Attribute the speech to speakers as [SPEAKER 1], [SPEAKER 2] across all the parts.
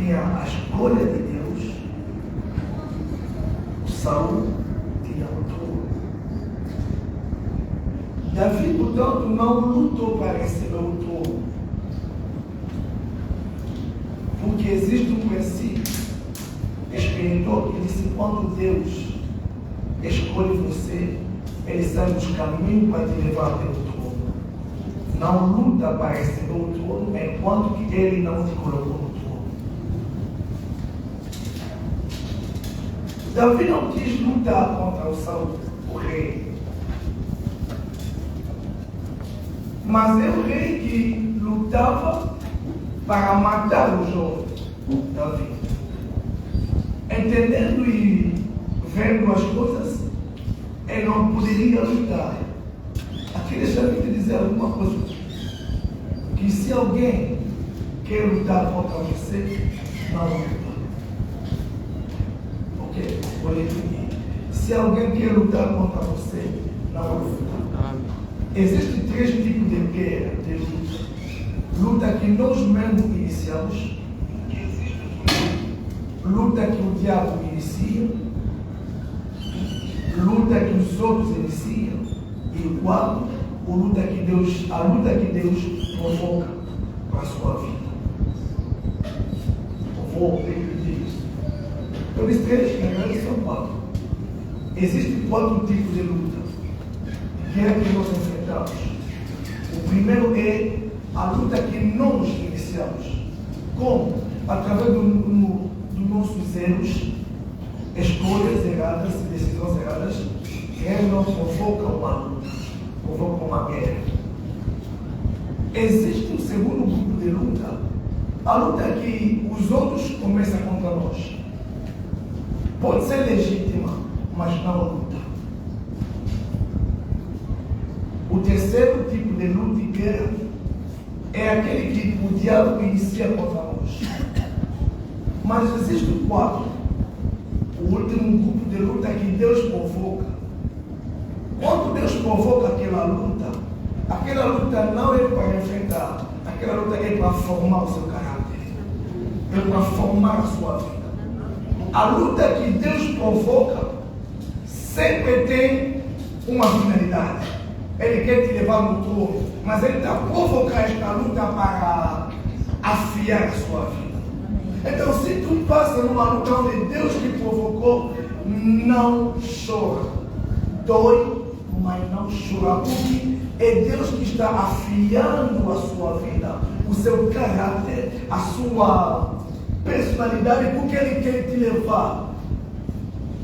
[SPEAKER 1] tinha a escolha de Deus, Saul tinha o trono. Davi, portanto, não lutou para receber o trono, porque existe um princípio espiritual que diz que quando Deus escolhe você, Ele sabe os caminhos para te levar até o trono. Não luta para receber o trono enquanto que Ele não te colocou no trono. Davi não quis lutar contra o Saul, o rei. Mas é o rei que lutava para matar o jovem Davi. Entendendo e vendo as coisas, ele não poderia lutar. Aqui deixa-me te dizer alguma coisa. Que se alguém quer lutar contra você, não luta. Ok? Vou repetir. Se alguém quer lutar contra você, não luta. Existem 3 tipos de guerra, de luta. Luta que nós mesmos iniciamos, luta que o diabo inicia, luta que os outros iniciam, e o quarto, a luta que Deus provoca para a sua vida. Eu vou repetir isso. Eu disse 3, na verdade são 4. Existem 4 tipos de luta. Guerra que nós enfrentamos. O primeiro é a luta que nós iniciamos. Como? Através dos nossos erros, escolhas erradas, decisões erradas, que eles não provocam uma luta, provocam uma guerra. Existe um segundo grupo de luta, a luta que os outros começam contra nós. Pode ser legítima, mas não luta. O terceiro tipo de luta e guerra é aquele que o diabo inicia contra nós. Mas existe o quarto, o último grupo de luta que Deus provoca. Quando Deus provoca aquela luta não é para enfrentar, aquela luta é para formar o seu caráter, é para formar a sua vida. A luta que Deus provoca sempre tem uma finalidade. Ele quer te levar no trono, mas Ele está provocando esta luta para afiar a sua vida. Então, se tu passa numa luta onde Deus te provocou, não chora. Dói, mas não chora. Porque é Deus que está afiando a sua vida, o seu caráter, a sua personalidade, porque Ele quer te levar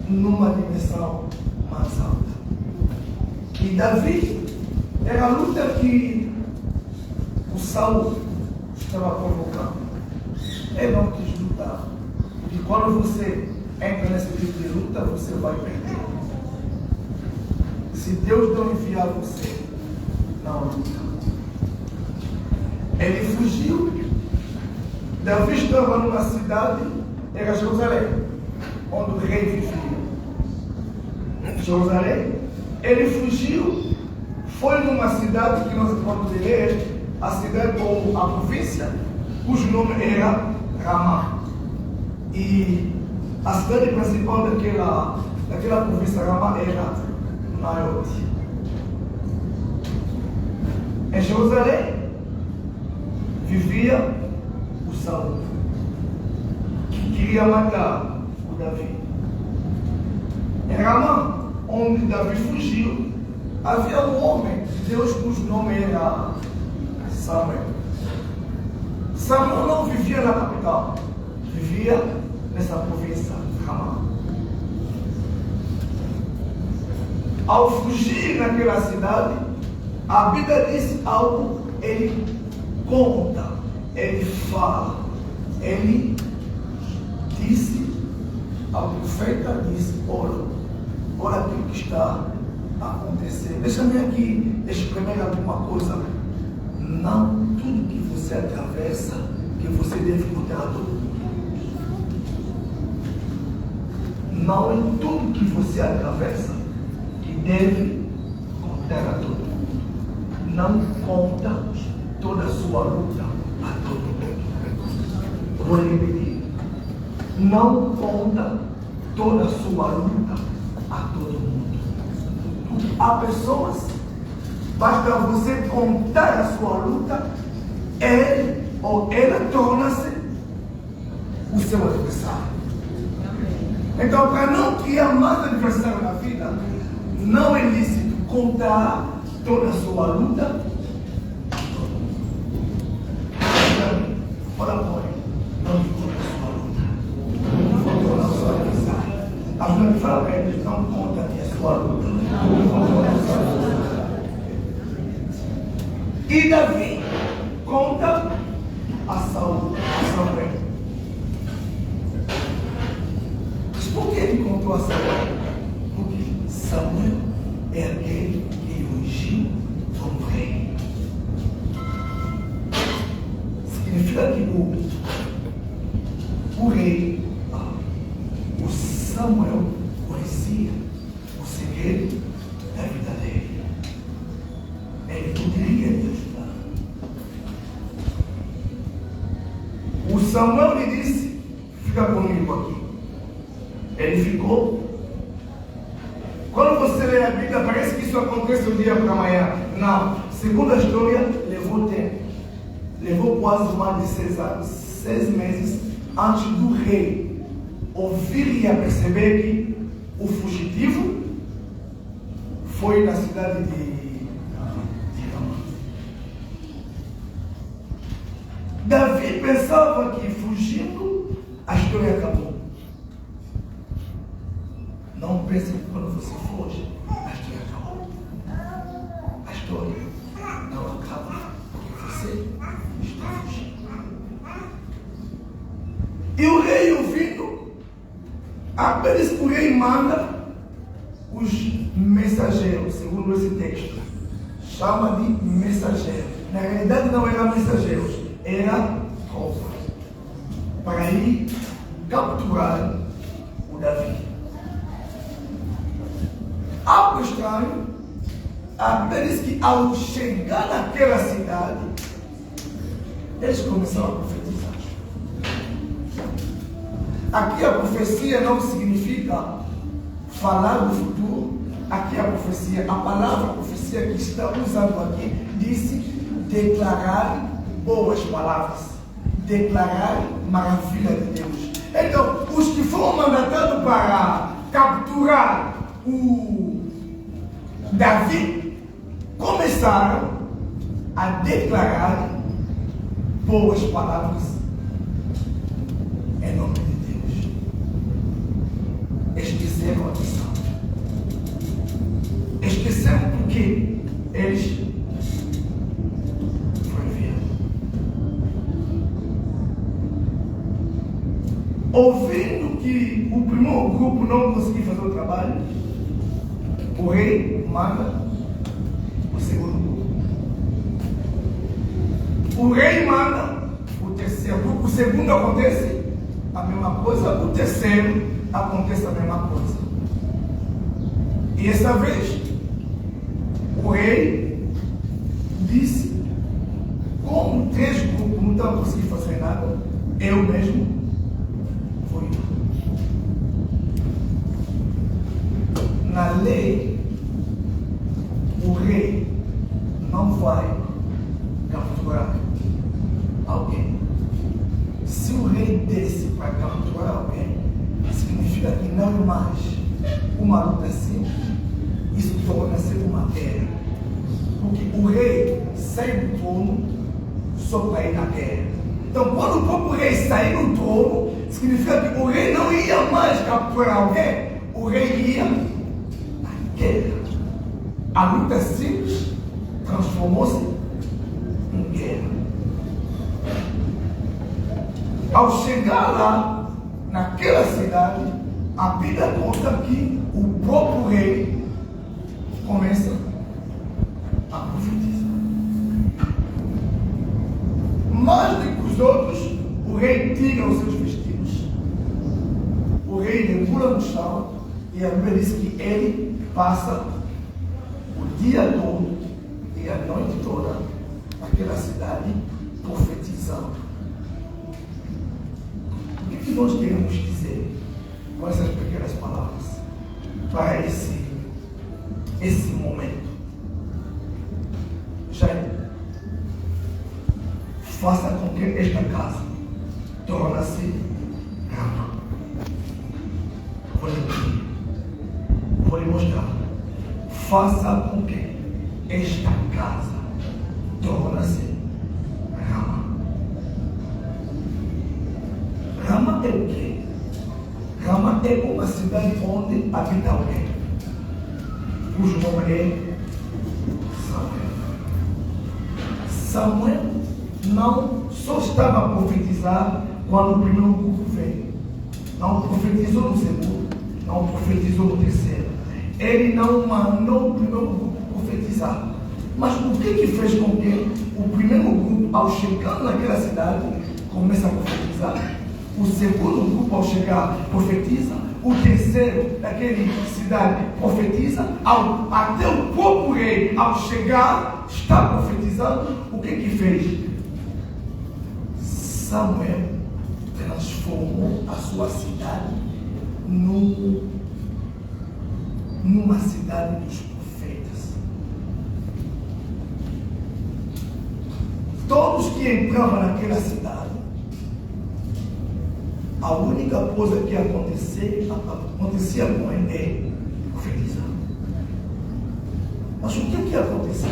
[SPEAKER 1] numa dimensão mais alta. E Davi era a luta que o Saul estava provocando. Ele não quis lutar. E quando você entra nesse tipo de luta, você vai perder. Se Deus não enviar você, não luta. Ele fugiu. Davi estava numa cidade, era Jerusalém, onde o rei vivia. Jerusalém. Ele fugiu, foi numa cidade que nós podemos ler, a cidade ou a província, cujo nome era Ramá. E a cidade principal daquela província Ramá era Naiote. Em Jerusalém vivia o Saul, que queria matar o Davi. Em Ramá, onde Davi fugiu, havia um homem de Deus cujo nome era Samuel. Samuel não vivia na capital, vivia nessa província, Ramá. Ao fugir naquela cidade, a Bíblia diz algo, ele conta, ele fala, ele disse ao profeta, disse, olha aquilo que está acontecendo. Deixa-me aqui exprimir alguma coisa. Não tudo que você atravessa, que você deve contar a todo mundo. Não é tudo que você atravessa que deve contar a todo mundo. Não conta toda a sua luta a todo mundo. Vou repetir. não conta toda a sua luta a todo mundo. Há pessoas, basta você contar a sua luta, ele ou ela torna-se o seu adversário. Então, para não criar mais adversário na vida, não é lícito contar toda a sua luta. Olha, não me conta a sua luta. Não conta a sua adversário. A gente fala para eles, não conta a sua luta. E Davi conta a Samuel. Mas por que ele contou a Samuel? Porque Samuel é aquele que ungiu como rei. Significa que o rei, o Samuel, conhecia o segredo da vida dele. Ele poderia lhe ajudar. O Samuel lhe disse: fica comigo aqui. Ele ficou. Quando você lê a Bíblia, parece que isso acontece do dia para amanhã. Não. Segundo a história, levou tempo. Levou quase mais de 6 anos, 6 meses, antes do rei ouvir e a perceber que o fugitivo foi na cidade de Ramá. Davi pensava que fugindo, a história acabou. Não pense que quando você foge, a história acabou. A história não acaba porque você está fugindo. E o rei ouvindo, apenas o rei manda os mensageiros, segundo esse texto. Chama de mensageiro. Na realidade não eram mensageiros, era tropa. Para ir capturar o Davi. Algo estranho, apenas que ao chegar naquela cidade, eles começaram a profetizar. Aqui a profecia não significa falar do futuro. Aqui a profecia, a palavra profecia que está usando aqui, disse declarar boas palavras, declarar maravilha de Deus. Então, os que foram mandatados para capturar o Davi começaram a declarar boas palavras em nome de Deus. Esqueceram a missão. Esqueceram porque eles foram enviados. Ouvindo que o primeiro grupo não conseguiu fazer o trabalho, o rei manda o segundo grupo. O rei manda o terceiro grupo. O segundo acontece a mesma coisa. O terceiro acontece a mesma coisa. E essa vez, o rei disse: como 3 grupos não estão conseguindo fazer nada, eu mesmo vou ir. Na lei, o rei não vai capturar alguém. Se o rei desce para capturar alguém, significa que não é mais uma luta simples. Isso torna-se uma guerra. Porque o rei sai do trono só para ir na guerra. Então, quando o próprio rei sair do trono, significa que o rei não ia mais capturar alguém, o rei ia na guerra. A luta simples transformou-se em guerra. Ao chegar lá, naquela cidade, a Bíblia conta que o próprio rei começa a profetizar. Mais do que os outros, o rei tira os seus vestidos, o rei regula no chão, e a Bíblia diz que ele passa o dia todo e a noite toda naquela cidade profetizando. O que nós queremos dizer? para esse momento. Jair, faça com que esta casa torne-se Rama. Vou lhe mostrar. Faça com que esta casa torne-se Rama. Rama é o quê? Rama é uma cidade onde habita alguém, cujo nome é Samuel. Samuel não só estava a profetizar quando o primeiro grupo veio. Não profetizou no segundo, não profetizou no terceiro. Ele não mandou o primeiro grupo profetizar. Mas o que fez com que o primeiro grupo, ao chegar naquela cidade, comece a profetizar? O segundo grupo, ao chegar, profetiza. O terceiro daquela cidade profetiza. Até o próprio rei, ao chegar, está profetizando. O que fez? Samuel transformou a sua cidade numa cidade dos profetas. Todos que entravam naquela cidade, a única coisa que acontecia com ele é profetizar. Mas o que aconteceu?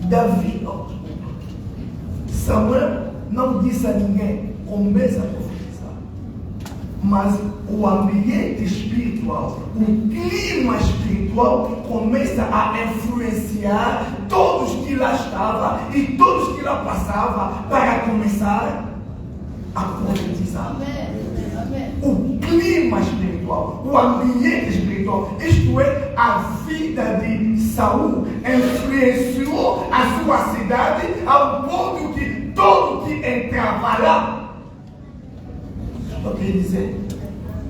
[SPEAKER 1] Davi, Samuel não disse a ninguém, comece a profetizar. Mas o ambiente espiritual, o clima espiritual começa a influenciar todos que lá estavam e todos que lá passavam para começar a profetizar. O clima espiritual, o ambiente espiritual, isto é, a vida de Saul influenciou a sua cidade ao ponto que todo que entrava lá, eu quero dizer,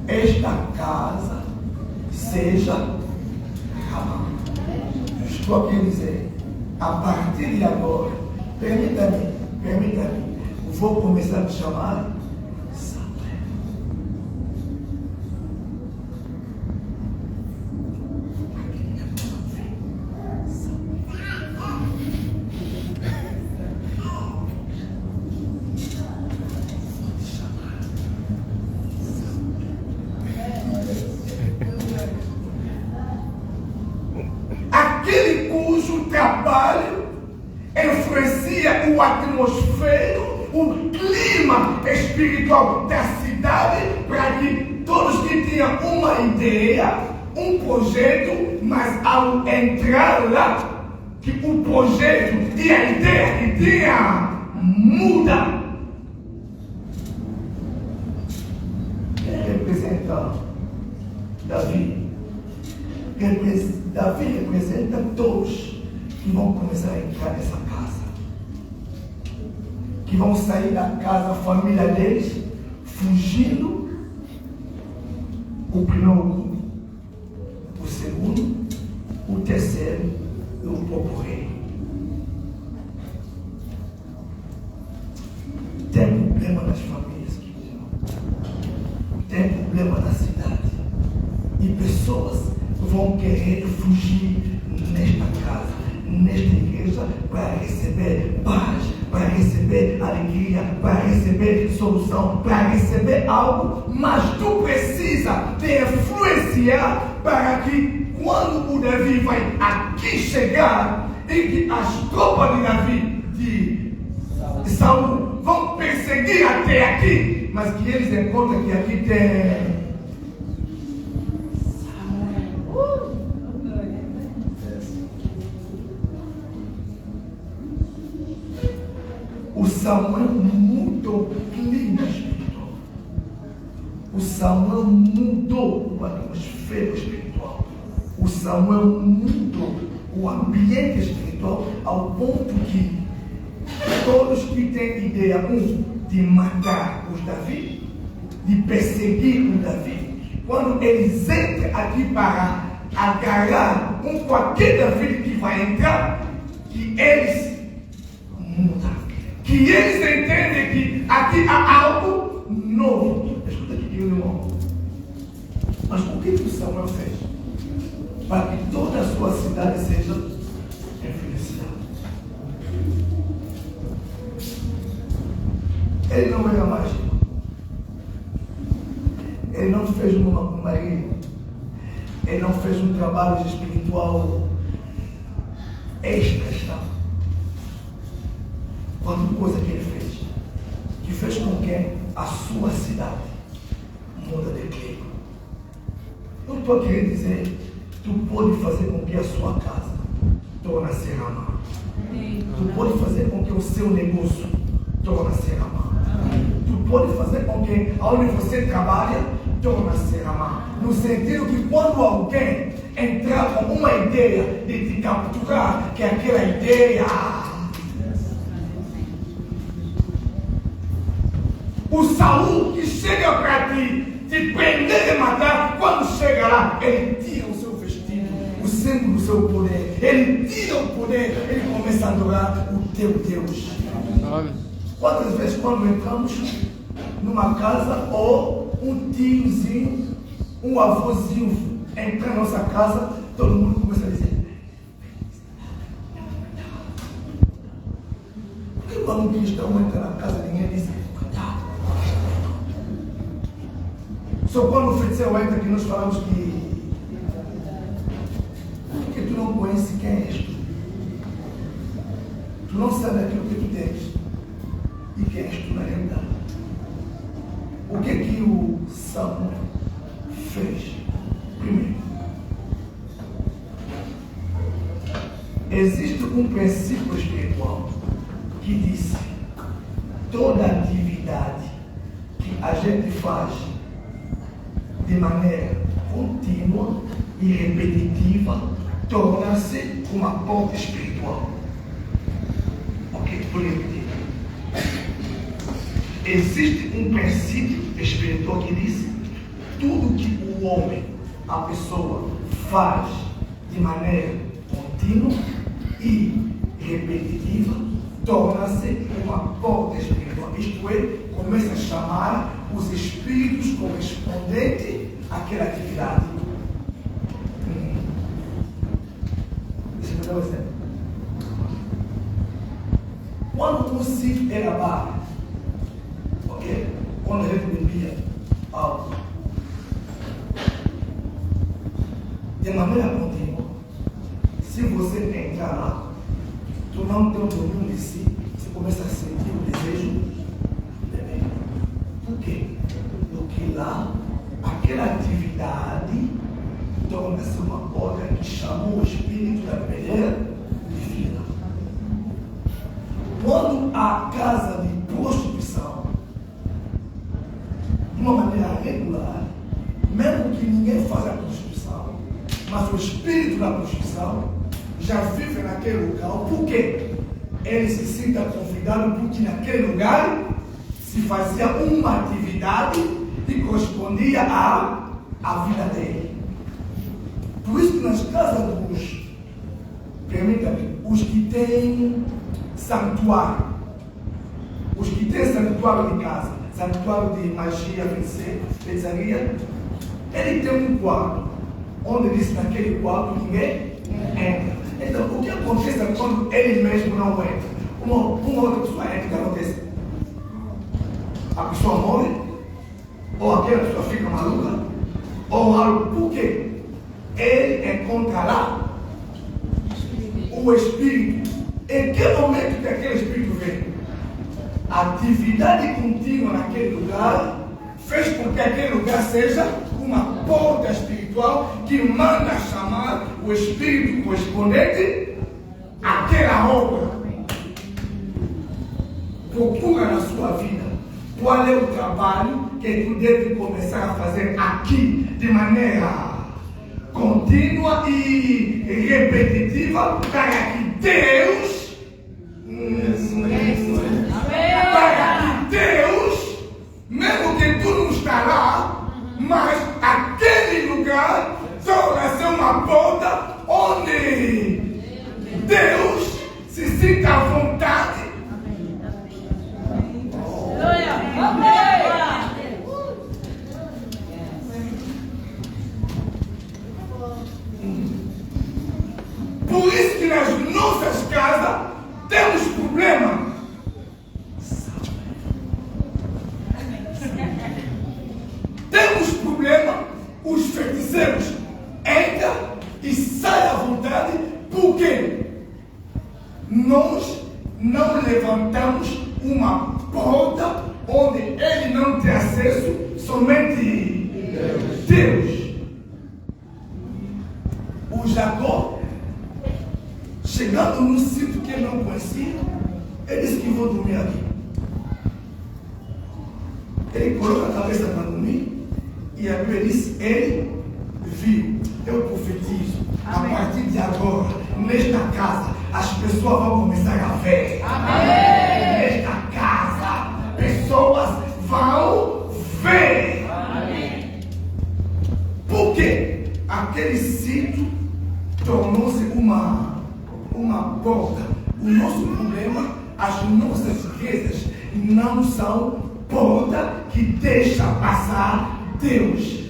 [SPEAKER 1] esta casa seja Rama. Estou a querer dizer, a partir de agora, permita-me, vou começar a te chamar Samuel. Aquele cujo trabalho influencia o atmosfera, o clima espiritual da cidade, para que todos que tinham uma ideia, um projeto, mas ao entrar lá, que o projeto e a ideia que tinha muda. Quem representa Davi? Davi representa todos que vão começar a entrar nessa casa, que vão sair da casa, a família deles, fugindo. O primeiro, o segundo, o terceiro e o próprio rei. Tem problema nas famílias, tem problema na cidade, e pessoas vão querer fugir nesta casa, nesta igreja, para receber paz, para receber alegria, para receber solução, para receber algo, mas tu precisa te influenciar para que quando o Davi vai aqui chegar e que as tropas de Davi, de Saul, vão perseguir até aqui, mas que eles encontram que aqui tem o Samuel mudou o clima espiritual. O Samuel mudou a atmosfera espiritual. O Samuel mudou o ambiente espiritual ao ponto que todos que têm ideia, de matar os Davi, de perseguir o Davi, quando eles entram aqui para agarrar qualquer Davi que vai entrar, que eles mudam. Que eles entendem que aqui há algo novo. Escuta aqui, meu irmão. Mas por que tu sabe? Ele não era mágico. Ele não fez uma magia. Ele não fez um trabalho espiritual extra, tá? Quanta coisa que ele fez com que a sua cidade muda de clima. Eu estou querendo dizer, tu pode fazer com que a sua casa torne-se Ramá. Tu pode fazer com que o seu negócio torne-se Ramá. Tu pode fazer com que onde você trabalha torne-se Ramá. No sentido que quando alguém entrar com uma ideia de te capturar, que aquela ideia, o Saul que chega para ti, te prender e matar, quando chega lá, ele tira o seu vestido, o símbolo do seu poder, ele tira o poder, ele começa a adorar o teu Deus. Quantas vezes quando entramos numa casa ou um tiozinho, um avôzinho entra na nossa casa, todo mundo começa a dizer: por que quando um cristão entra na casa ninguém diz cuidado? Só quando o feiticeiro entra que nós falamos que porque tu não conheces quem és tu. Tu não sabes aquilo que tu tens e quem és tu na realidade. O que que o Samuel fez? Primeiro, existe um princípio espiritual que diz: toda atividade que a gente faz de maneira contínua e repetitiva torna-se uma porta espiritual. Ok? Vou repetir. Existe um princípio espiritual que diz: tudo que o homem, a pessoa, faz de maneira contínua e repetitiva torna-se uma porta espiritual. Isto é, começa a chamar os espíritos correspondentes àquela atividade. Deixa eu dar um exemplo. Quando o sítio era bar, ok? Quando a gente bebia álcool de maneira contínua, se você entrar lá, tu não tem o domínio de si, você começa a sentir o desejo de beber. Por quê? Porque lá, aquela atividade torna-se uma porta que chamou o espírito da bebedeira divina. Quando a casa de prostituição, de uma maneira regular, mesmo que ninguém faça a prostituição, mas o espírito da prostituição já vive naquele lugar. Por quê? Ele se sinta convidado porque naquele lugar se fazia uma atividade que correspondia à vida dele. Por isso que nas casas dos, permita-me, os que têm santuário, os que têm santuário de casa, santuário de magia, feitiçaria, ele tem um quarto, onde diz naquele quarto ninguém entra. Então, o que acontece quando ele mesmo não entra? Uma outra pessoa entra, o que acontece? A pessoa morre, ou aquela pessoa fica maluca, ou algo. Por quê? Ele encontra lá o espírito. Em que momento que aquele espírito vem? A atividade contínua naquele lugar fez com que aquele lugar seja uma porta espiritual que manda chamar o espírito correspondente àquela obra. Procura na sua vida qual é o trabalho que tu deve começar a fazer aqui de maneira contínua e repetitiva para que Deus mesmo que tu não está lá, mas aquele lugar torna-se uma porta onde Deus se sinta à vontade. Por isso que nas nossas casas temos problema onde ele não tem acesso, somente Deus. O Jacó, chegando num sítio que ele não conhecia, ele disse que vou dormir aqui. Ele coloca a cabeça para dormir e a Bíblia diz, ele viu. Eu profetizo, a partir de agora, nesta casa, as pessoas vão começar a ver. Amém. Nesta casa, pessoas vão ver. Amém. Por quê? Aquele sítio tornou-se uma porta. O nosso problema, as nossas igrejas não são porta que deixa passar Deus.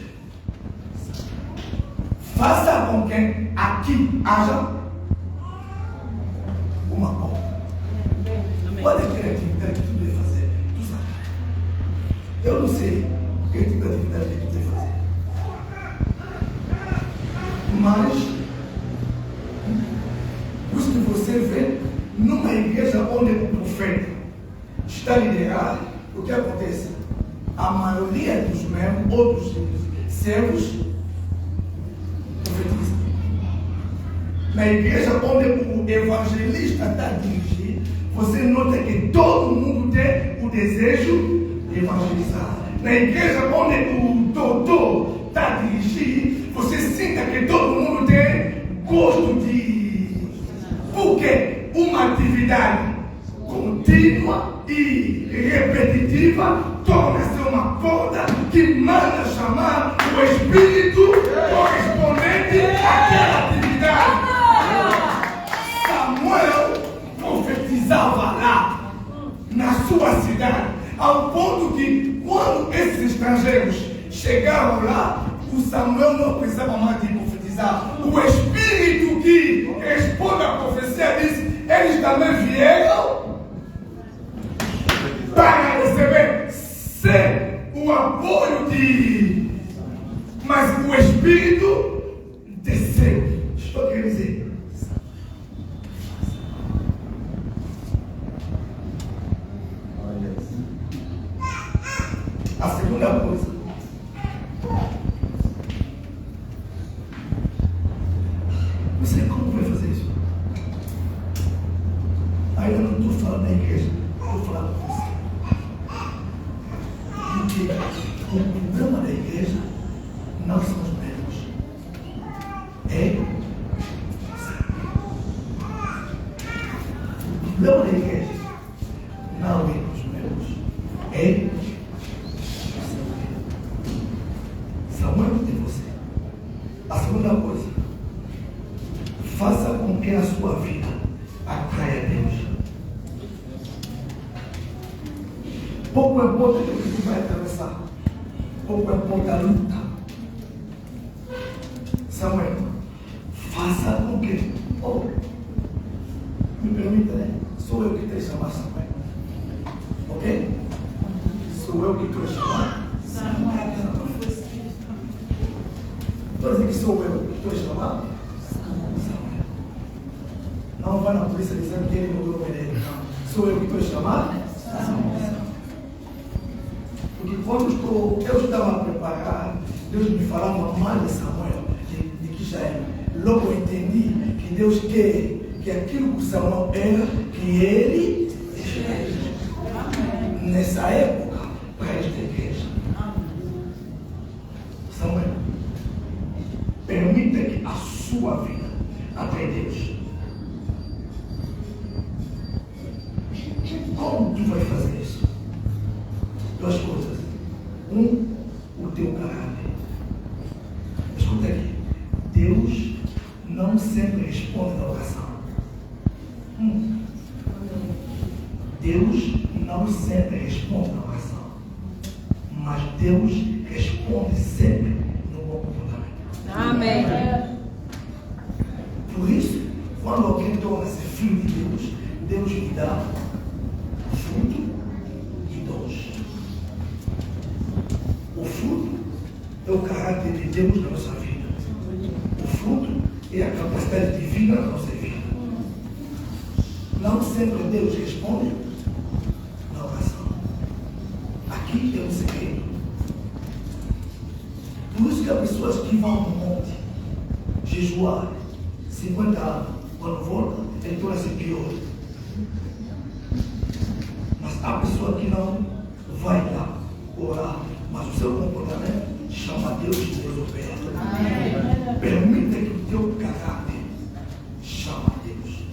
[SPEAKER 1] Faça com que aqui haja uma porta. Qual é a criatividade que tu deve fazer? Tu sabe. Eu não sei que tipo de atividade que tu deve fazer. Mas, isso que você vê numa igreja onde o profeta está liderado, o que acontece? A maioria dos membros, outros servos, profetizam. Na igreja onde o evangelista está dirigindo, você nota que todo mundo tem o desejo de evangelizar. Na igreja onde o doutor está dirigindo, você sinta que todo mundo tem gosto de... Porque uma atividade contínua e repetitiva torna-se uma porta que manda chamar o Espírito correspondente àquela atividade. Samuel profetizava lá, na sua cidade, ao ponto que quando esses estrangeiros chegaram lá, o Samuel não precisava mais de profetizar. O Espírito que responde à profecia diz, eles também vieram para receber o apoio de... Mas o Espírito desceu. Estou querendo dizer. A segunda coisa. Você como vai fazer isso? Aí eu não estou falando da igreja. Estou falando com você. Porque o problema da igreja não são os membros. É o problema da igreja não é os membros. É Samuel de você. A segunda coisa, faça com que a sua vida atraia Deus. Pouco importa o que você vai atravessar. Pouco importa a luta. Samuel, faça com que... me permita, né? Sou eu que te chamar Samuel. Ok? Sou eu que te chamar Samuel. Estou dizendo que sou eu que estou chamando Samuel. Não vai na polícia dizendo que ele mudou o nome dele. Sou eu que estou chamando Samuel. Porque quando eu estava preparado, Deus me falava mais de Samuel, de que já era. Logo eu entendi que Deus quer que aquilo que Samuel era, que ele seja. Nessa época, para esta igreja. Samuel, permita que a sua vida atraia Deus. Como tu vai fazer isso? Duas coisas. O teu caráter. Escuta aqui. Deus não sempre responde na oração. Deus não sempre responde na oração. Mas Deus responde sempre no bom comportamento.
[SPEAKER 2] Amém.
[SPEAKER 1] Por isso, quando alguém torna-se filho de Deus, Deus lhe dá fruto e dons. O fruto é o caráter de Deus na nossa vida. O fruto é a capacidade divina na nossa vida. Não sempre Deus responde na oração. aqui é um segredo. Por isso que há pessoas que vão no monte jejuar 50 anos, quando volta, ele torna-se pior. Mas há pessoa que não vai lá orar, mas o seu comportamento chama Deus e Deus opera. Permita que o teu caráter chame Deus.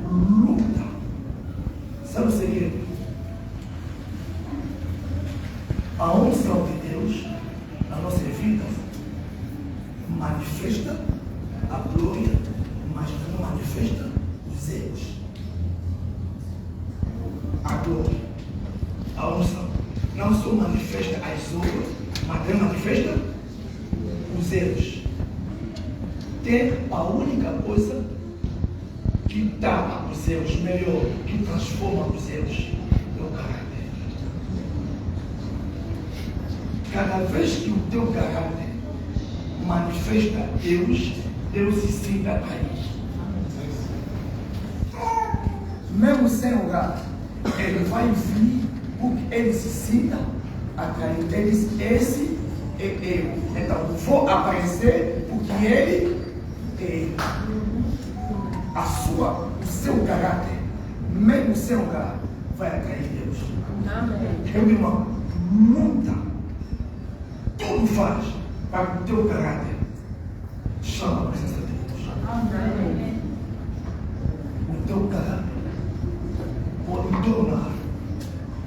[SPEAKER 1] Luta. Sabe o segredo? A unção de Deus na nossa vida manifesta a glória, mas não manifesta os erros. A glória, a unção, não só manifesta as obras, mas também manifesta os erros. Tem a única coisa que tapa os erros, melhor, que transforma os erros, é o caráter. Cada vez que o teu caráter manifesta Deus, Deus se sinta atraído. Mesmo sem orar, ele vai vir porque ele se sinta atraído. Ele diz, esse é eu. Então, vou aparecer porque ele é eu. O seu caráter, mesmo sem orar, vai atrair Deus. Meu irmão, luta. Tudo faz para que o teu caráter chame a presença de Deus. Amém. O teu caráter pode tornar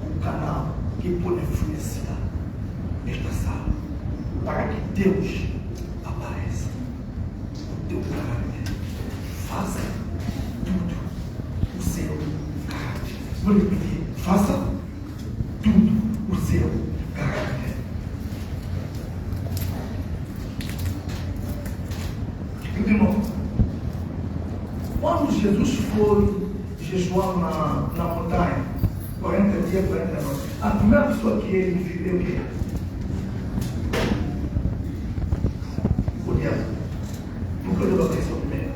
[SPEAKER 1] o canal que pode influenciar esta sala para que Deus apareça. O teu caráter faça tudo o seu caráter. Vou repetir, faça tudo o seu caráter. Irmão, quando Jesus foi jejuar na montanha, 40 dias, 40 noites, a primeira pessoa que ele viveu, que o diabo. Nunca deu a atenção primeiro.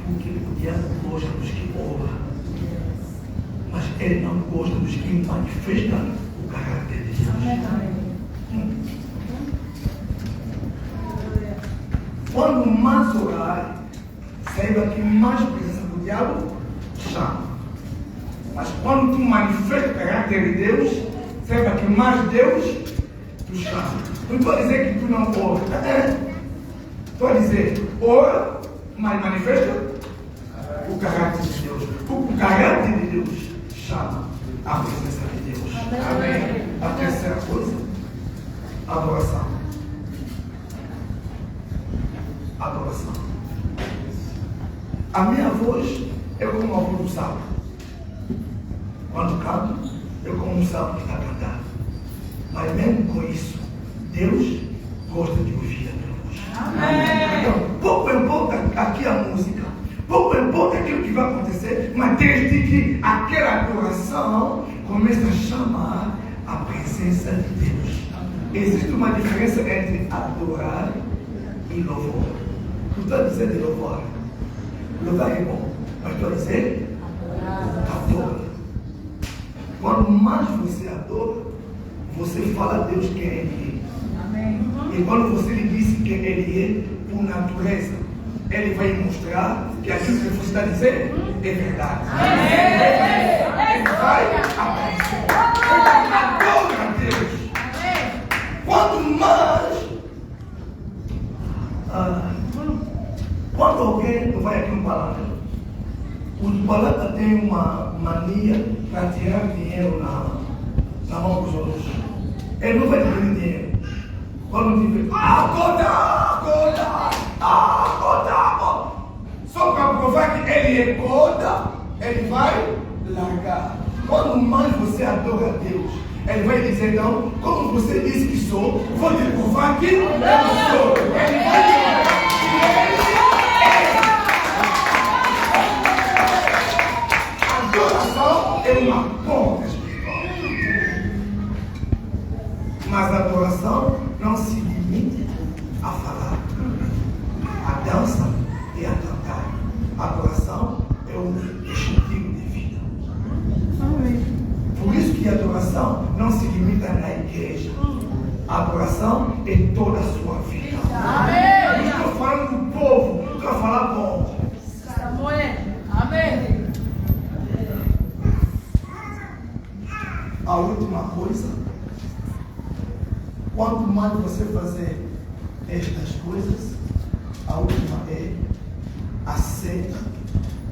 [SPEAKER 1] Porque o diabo gosta dos que oram, mas ele não gosta dos que manifestam o caráter de Deus. Quando mais orar, saiba que mais presença do diabo chama. Mas quando tu manifesta o caráter de Deus, saiba que mais Deus tu chama. Não estou a dizer que tu não ora. Estou a dizer, ora, mas manifesta o caráter de Deus. O caráter de Deus chama a presença de Deus. Amém. A terceira coisa, adoração. Adoração. A minha voz é como a voz do sapo. Quando canto, é como um sapo que está cantando. Mas mesmo com isso, Deus gosta de ouvir a minha voz. Amém. Então, pouco importa aqui a música, pouco importa aquilo que vai acontecer, mas desde que aquela adoração começa a chamar a presença de Deus. Existe uma diferença entre adorar e louvor. Não estou a dizer de louvar. Louvar é bom, mas estou a dizer adora. Quando mais você adora, você fala a Deus quem Ele é. Amém. E quando você lhe diz quem Ele é, por natureza, Ele vai mostrar que aquilo que você está dizendo é verdade. Ele vai aparecer. Adora a Deus. Quanto mais quando alguém vai aqui um palavra, os palavras têm uma mania para tirar dinheiro na mão dos outros. Ele não vai tirar dinheiro. Quando diz, acorda, só para provar que ele é gorda, ele vai largar. Quando mais você adora a Deus, ele vai dizer, então, como você disse que sou, vou te provar que eu sou. Ele vai dizer, adoração é uma porta espiritual. Mas a adoração não se limita a falar, a dança e a cantar. A adoração é um estilo de vida. adoração não se limita na igreja. A adoração é toda a sua vida.
[SPEAKER 2] Amém.
[SPEAKER 1] Não estou falando do povo, estou a falar com.
[SPEAKER 2] Amém.
[SPEAKER 1] A última coisa, quanto mais você fazer estas coisas, a última é aceita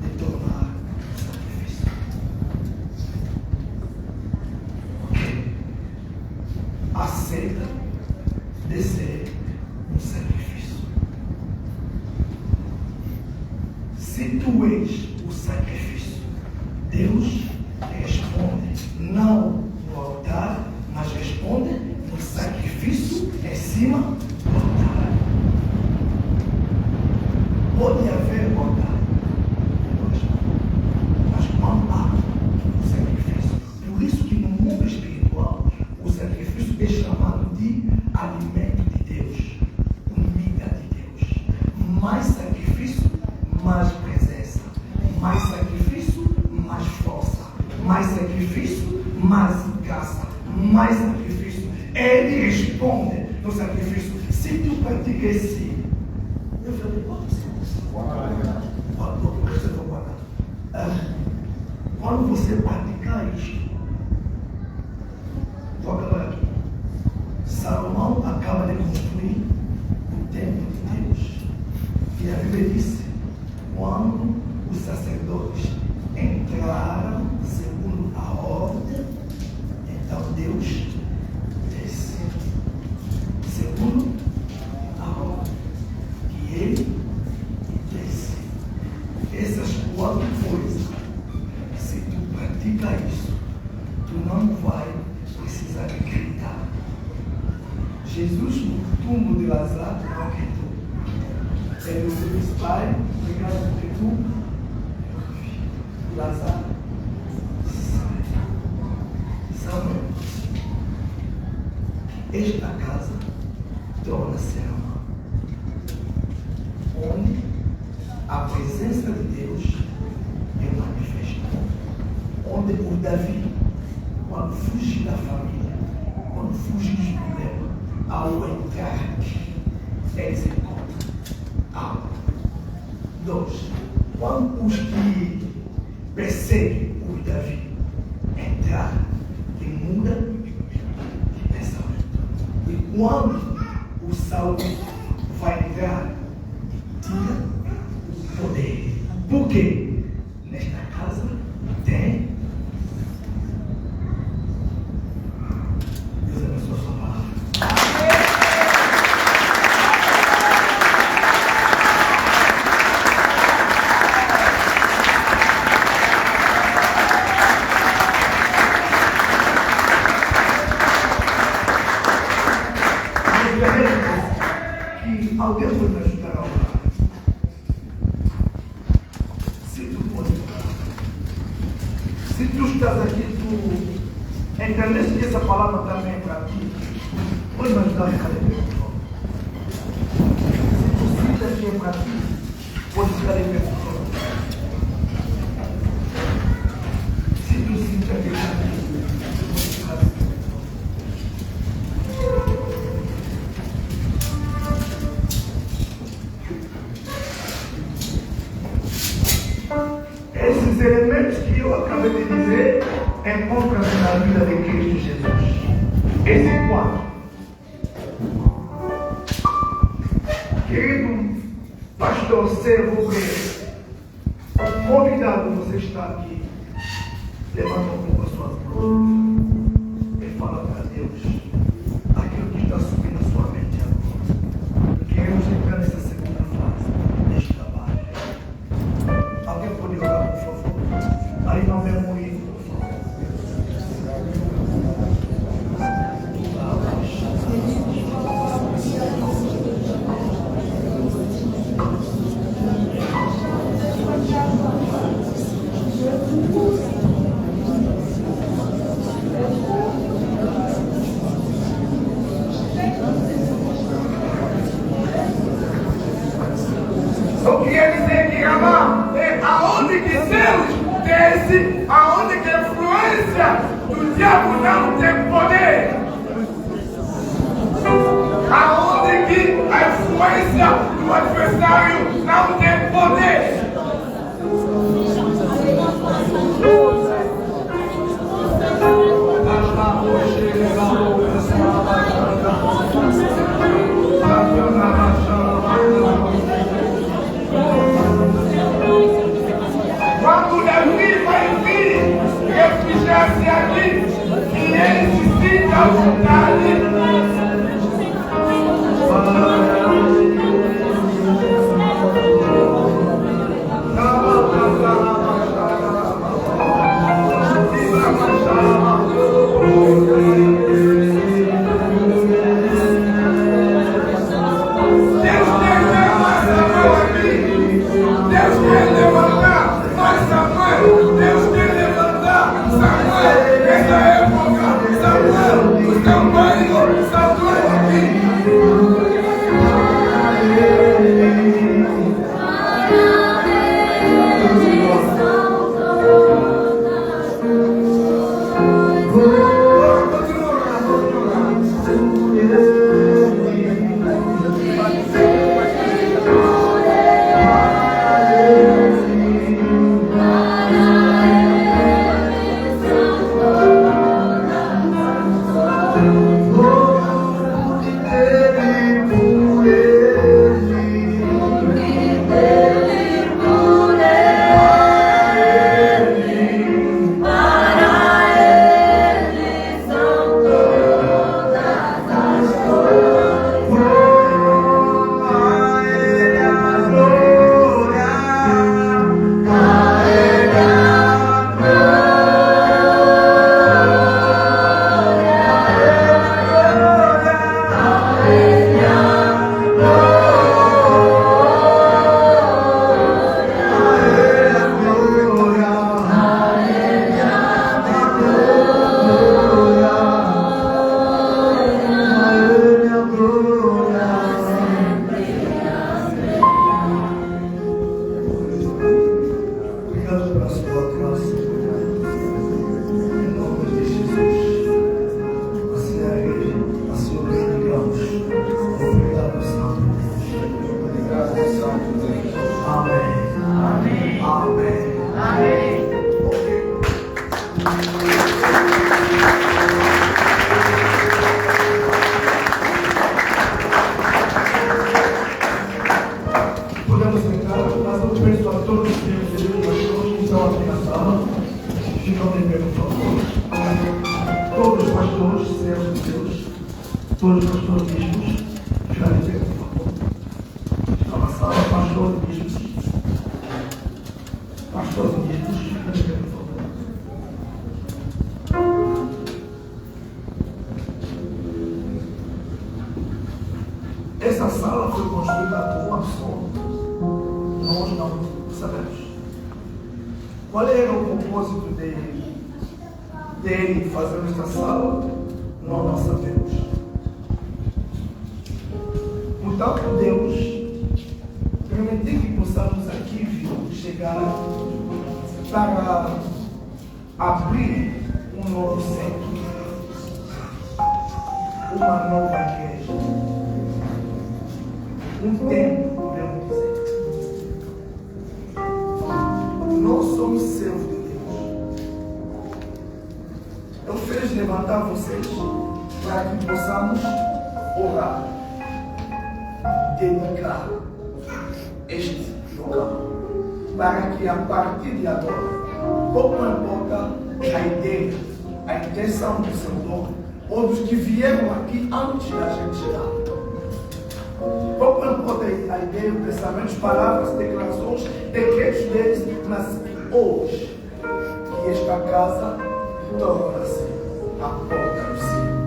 [SPEAKER 1] de tornar sacrifício. Aceita de ser um sacrifício. Se tu és o sacrifício, Deus responde não no altar, mas responde no sacrifício em cima do altar. Pode haver altar, mas quando há o sacrifício, por isso que no mundo espiritual o sacrifício é chamado de alimento de Deus, comida de Deus. Mais sacrifício, mais presença. Mais sacrifício, mais força. Mais sacrifício, mais graça. Mais sacrifício. Ele responde no sacrifício. Se tu pratica esse, eu falei, quando você praticar isto, Salomão acaba de construir o templo de Deus. E a Bíblia disse, quando os sacerdotes entraram segundo a ordem, então Deus desce. Segundo a ordem que ele desce. Essas quatro coisas, se tu pratica isso, tu não vai precisar acreditar. Jesus, no túmulo de Lázaro, não acreditou. Ele disse, Pai, obrigado por tu, Lázaro, Samuel, esta casa torna-se uma onde a presença de Deus é manifesta. Onde o Davi, quando fugiu da família, quando fugiu dos problemas, ao entrar aqui, eles encontram algo. 2. Quando os que perseguem o Davi entrar, ele muda de pensamento. E quando o Saul vai entrar, tira o poder. Por quê? Nesta casa tem. Deus abençoe a sua palavra. Que alguém pode me ajudar a orar. Se tu pode orar. Se tu estás aqui, tu entendeste que essa palavra também é para ti. Pode me ajudar a ficar de pé, por favor. Se tu sentes que é para ti, pode ficar de pé, por favor. Se tu sentes que é para ti, pode ficar de pé. Esses elementos que eu acabei de dizer encontram-se na vida de Cristo Jesus. Esse quadro. Querido pastor, servo, obreiro, convidado, você está aqui. Levanta um pouco as suas mãos e fala para Deus aquilo que está subindo na sua mente agora. Queremos entrar nessa segunda fase deste trabalho. Alguém pode orar, por favor? Aí não vem morir, por favor. Eu queria dizer que amar é aonde que Deus desce, aonde que a influência O diabo não tem poder. Aonde que a influência do adversário não tem poder. Quando Davi vai vir, refugiar-se ali, e ele se sinta à vontade. Essa sala foi construída por uma pessoa. Nós não sabemos. Qual era o propósito dele fazer esta sala? Nós não sabemos. Portanto, Deus permitiu que possamos aqui chegar para abrir um novo centro, uma nova igreja, um templo, podemos dizer. Nós somos servos de Deus. Eu fiz levantar vocês para que possamos orar, dedicar este local, para que a partir de agora, pouco importa a ideia, a intenção do Senhor, ou dos que vieram aqui antes da gente chegar. Pouco importa a ideia, o pensamento, as palavras, declarações, decretos deles, mas hoje, que esta casa torna-se a porta do sítio.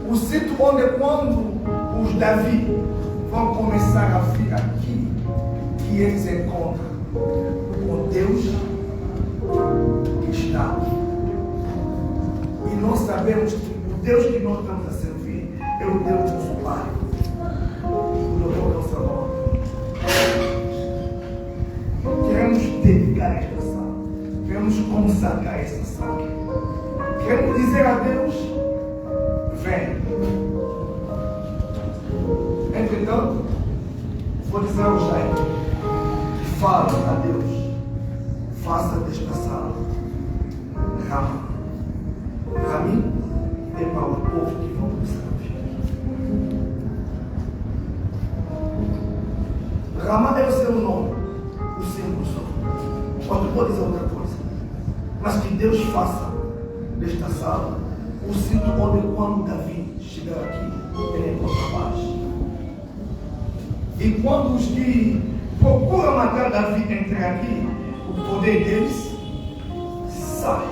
[SPEAKER 1] O sítio onde, quando os Davi vão começar a vir aqui, que eles encontram com Deus que está aqui. E nós sabemos que o Deus que nós estamos a servir é o Deus do nosso Pai, o Doutor do Salão. Queremos dedicar esta sala, queremos consagrar esse sangue. Queremos dizer a Deus: vem. Entretanto, vou dizer ao Jair: fala a Deus, faça desta sala Rama. Rami é para o povo que vão servir. Rama é o seu nome, o símbolo só. Pode dizer outra coisa, mas que Deus faça desta sala o sítio onde, quando Davi chegar aqui, ele encontra paz. E quando os que procuram matar Davi entrar aqui, o poder deles sai.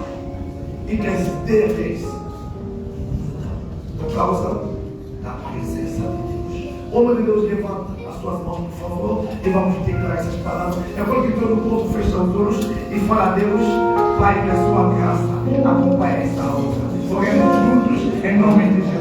[SPEAKER 1] E que as ideias deles, por causa da presença de Deus. Homem de Deus, levanta as suas mãos, por favor, e vamos declarar essas palavras. Eu quero que todo o povo feche os olhos e fale a Deus: Pai, que a sua graça acompanhe esta obra. Oremos juntos em nome de Jesus.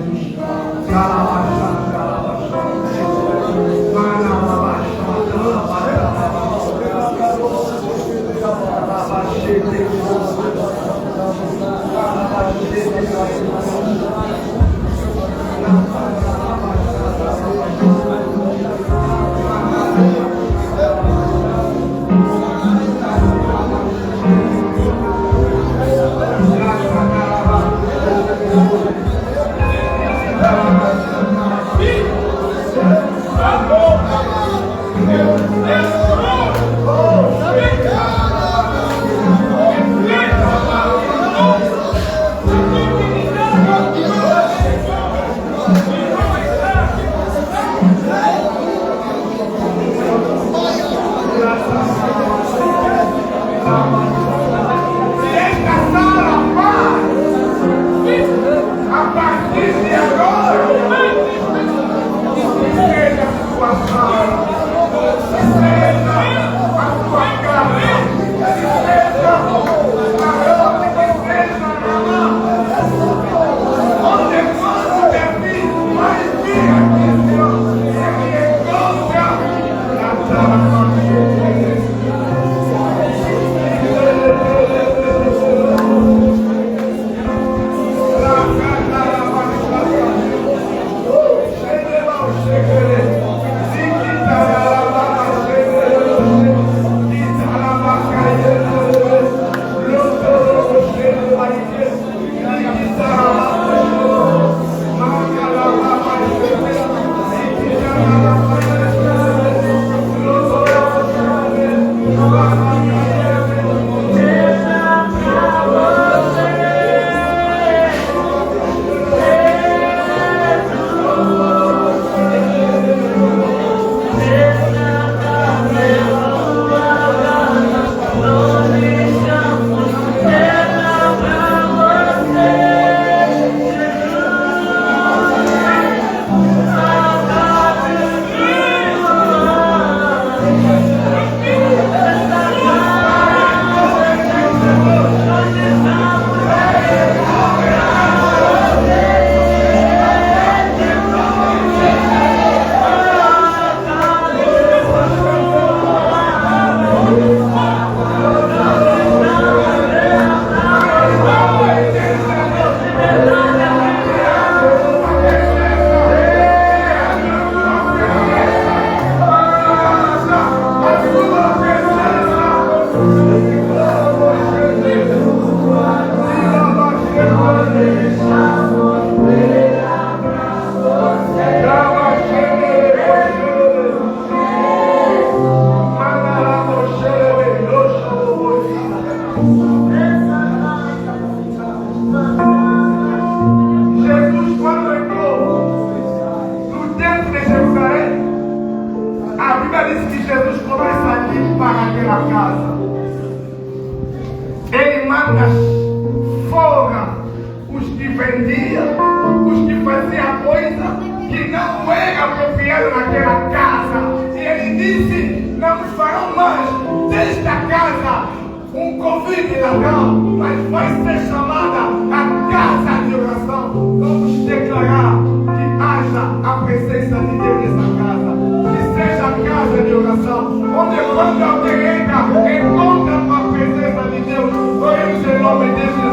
[SPEAKER 2] Onde quando alguém entra, encontra a presença de Deus.
[SPEAKER 1] nome de Jesus.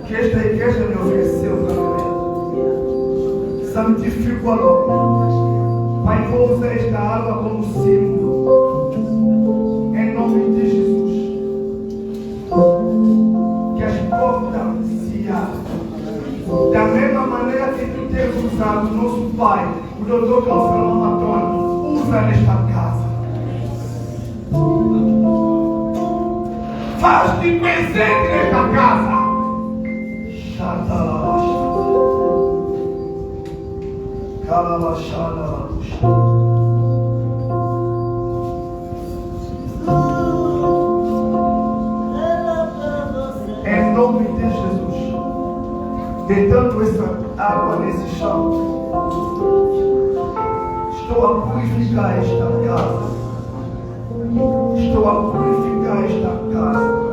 [SPEAKER 1] Que esta igreja me ofereceu também. Santifico agora. Pai, vou usar esta água como símbolo. Em nome de Jesus. Que as portas se abram. Da mesma maneira que tu tens usado nosso Pai, o Dr. Calfrão Matona, usa nesta casa. Faz-te presente nesta casa. Em nome de Jesus, deitando essa água nesse chão, estou a purificar esta casa. Estou a purificar esta casa.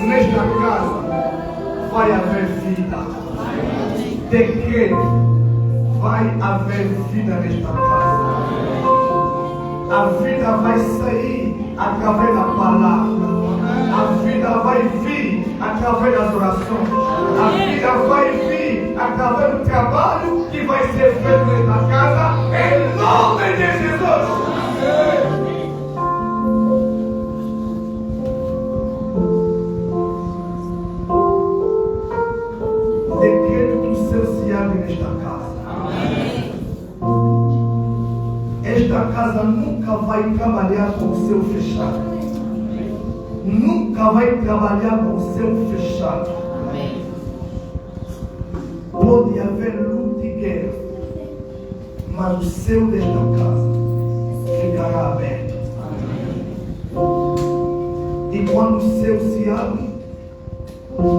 [SPEAKER 1] Nesta casa vai haver vida. Decreto, vai haver vida nesta casa. A vida vai sair através da palavra. A vida vai vir através das orações. A vida vai vir através do trabalho que vai ser feito nesta casa. desta casa nunca vai trabalhar com o seu fechado. Nunca vai trabalhar com o seu fechado. Pode haver luta e guerra, mas o céu desta casa ficará aberto. E quando o céu se abre,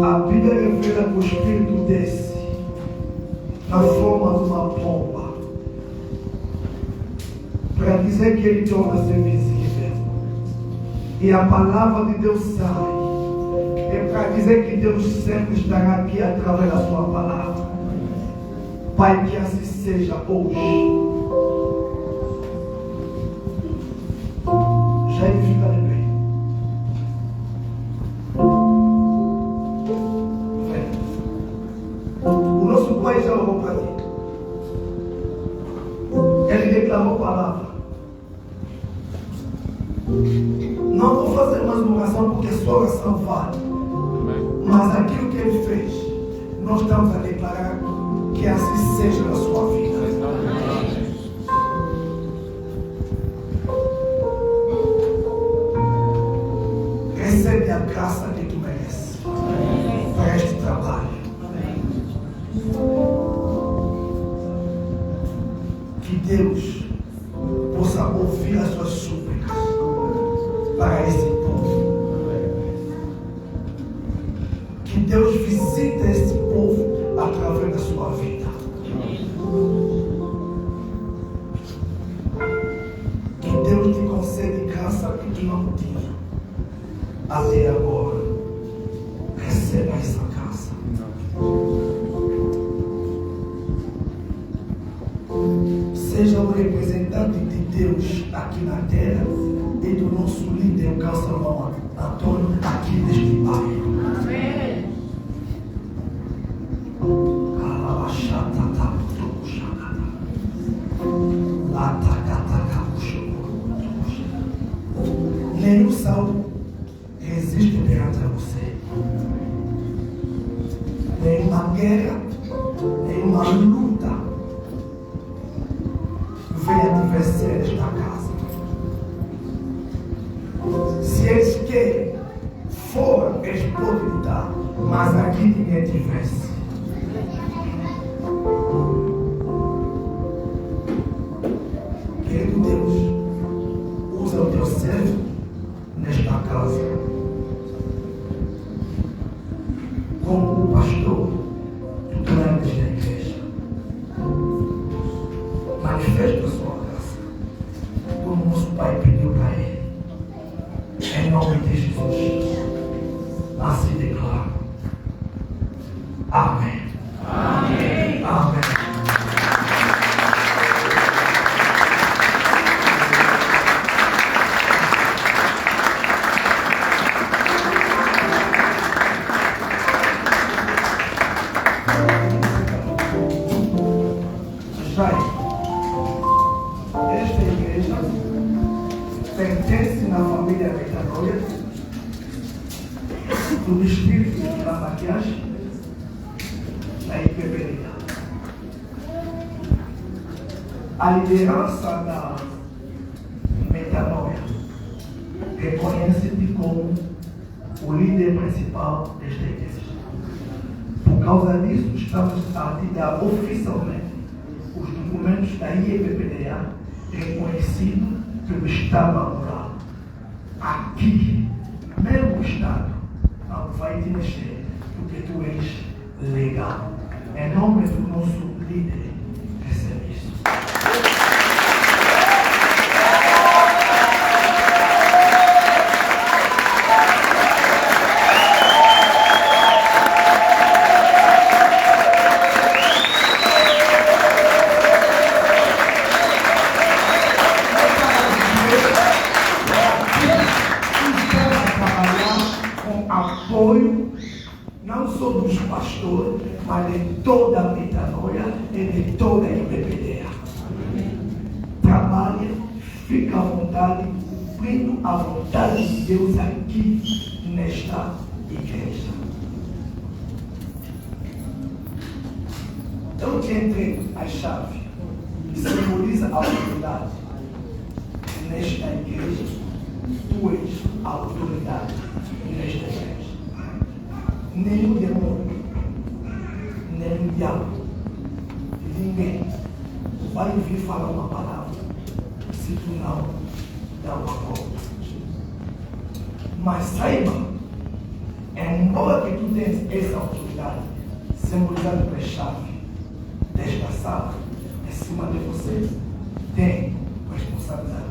[SPEAKER 1] a Bíblia revela que o Espírito desce na forma de uma pomba, para dizer que ele torna-se visível. E a palavra de Deus sai. É para dizer que Deus sempre estará aqui através da sua palavra. Pai, que assim seja hoje. Já fica de bem. O nosso Pai já orou para ti. Ele declarou a palavra. Não vou fazer mais uma oração porque só oração vale. Mas aquilo que ele fez, nós estamos a declarar que assim seja na sua vida. Recebe a graça que tu mereces para este trabalho. Que Deus possa ouvir as suas súplicas para esse povo. Que Deus visite esse povo através da sua vida. Que Deus te concede graça que tu não tinha até agora. Receba essa graça. Seja o representante de Deus aqui na terra e do nosso líder, o Calçamão Antônio, aqui neste bairro. Amém. Nenhum salvo resiste perante a você. Nenhuma guerra, nenhuma luta venha te vencer nesta casa. Se eles querem fora, eles podem lutar, mas aqui ninguém te vence. Querido Deus, usa o teu servo nesta casa como o pastor tutelar desta igreja. Manifesta a sua graça como nosso Pai pediu para ele, em nome de Jesus. Assim declaro. Amém. Amém. Amém. Esta igreja pertence na família Metanoia do distrito de Lambaquias, da IPPDA. A liderança da Metanoia reconhece-te como o líder principal desta igreja. Por causa disso, estamos a te dar oficialmente os documentos da IEPPDA reconhecido pelo Estado Rural. Aqui, mesmo o Estado não vai te mexer, porque tu és legal. Em nome do nosso líder, recebe isso. Apoio não só dos pastores, mas de toda a Metanoia e de toda a IPPDA. Trabalhe, fica à vontade, cumprindo a vontade de Deus aqui nesta igreja. Eu te entrego a chave que simboliza a autoridade nesta igreja, tu és a autoridade nesta igreja. Nenhum demônio, nenhum diabo, ninguém vai vir falar uma palavra se tu não dá uma volta. Mas saiba, embora que tu tenhas essa autoridade, simbolizada pela chave desta sala, em cima de você, tem responsabilidade.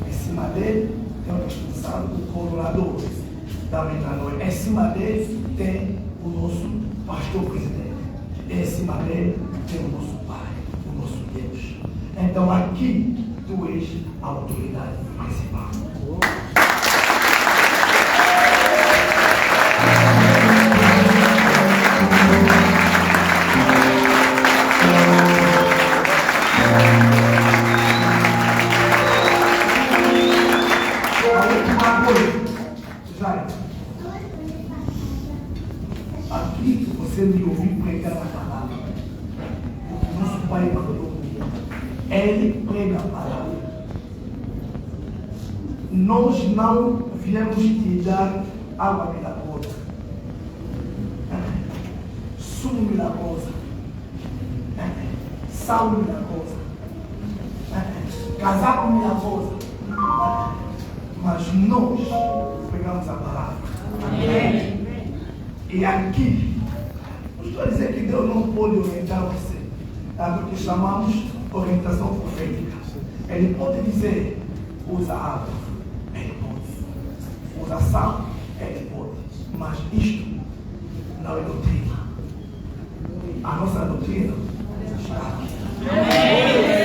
[SPEAKER 1] Em cima dele tem o responsável, o coordenador da mentalidade. Em cima dele tem o nosso pastor presidente. Em cima dele tem o nosso Pai, o nosso Deus. Então aqui tu és a autoridade principal. Aqui você me ouviu pregar a palavra. O nosso Pai mandou. Ele prega a palavra. Nós não viemos te dar água milagrosa, sumo milagrosa, sal milagrosa, casaco milagrosa. Mas nós pegamos a palavra. Amém. E aqui, não estou a dizer que Deus não pode orientar você. É o que chamamos orientação profética. Ele pode dizer, usa água. Ele pode. Usa sal. Ele pode. Mas isto não é doutrina. A nossa doutrina está aqui. Amém.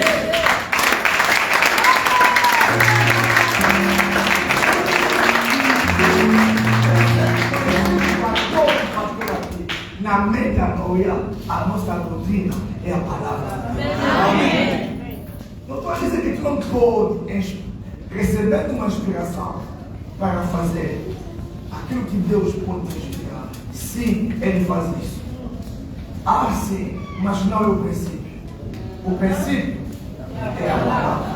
[SPEAKER 1] Na metanoia, a nossa doutrina é a palavra. Amém. Não estou a dizer que tu não pode receber uma inspiração para fazer aquilo que Deus pode te inspirar. Sim, Ele faz isso. Ah, sim, mas não é o princípio. O princípio é a palavra.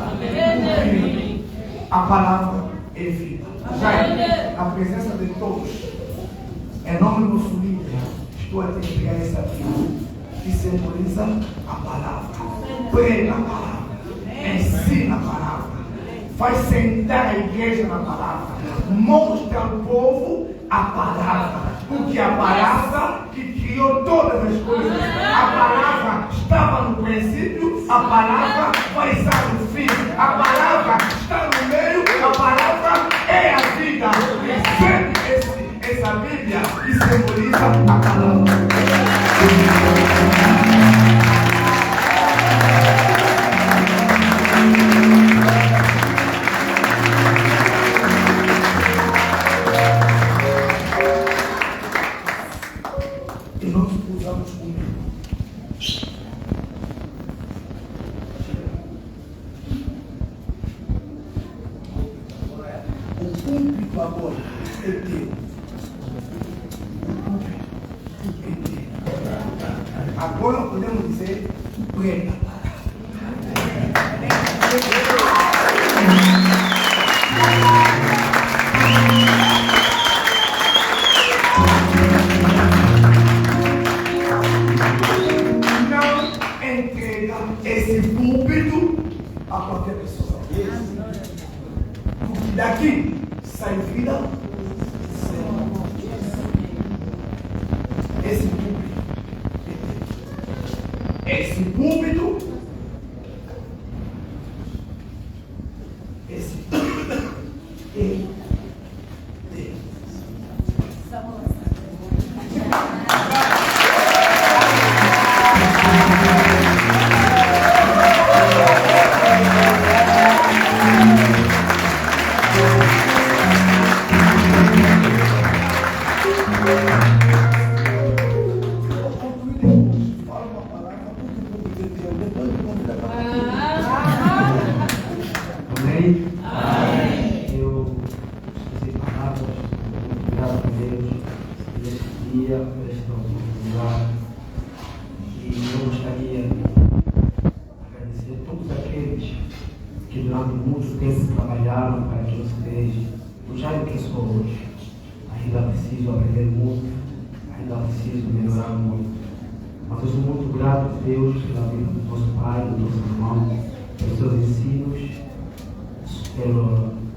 [SPEAKER 1] A palavra é vida. Já a presença de todos, em nome do nosso líder, estou a te entregar essa vida que simboliza a palavra. Prega a palavra. Ensina a palavra. Faz sentar a igreja na palavra. Mostra ao povo a palavra. Porque a palavra que criou todas as coisas. A palavra estava no princípio. A palavra vai estar no fim. A palavra está no meio. A palavra é a vida. Recebe essa Bíblia que simboliza a palavra. E nós usamos comigo. O púlpito agora é teu. Agora podemos dizer prega. Não entrega esse púlpito a qualquer pessoa. Porque daqui sai vida. Esse púlpito, esse é Deus.
[SPEAKER 2] que durante muito tempo trabalharam para que eu esteja no já que sou hoje. Ainda preciso aprender muito, ainda preciso melhorar muito. Mas eu sou muito grato a Deus pela vida do nosso pai, do nosso irmão, pelos seus ensinos,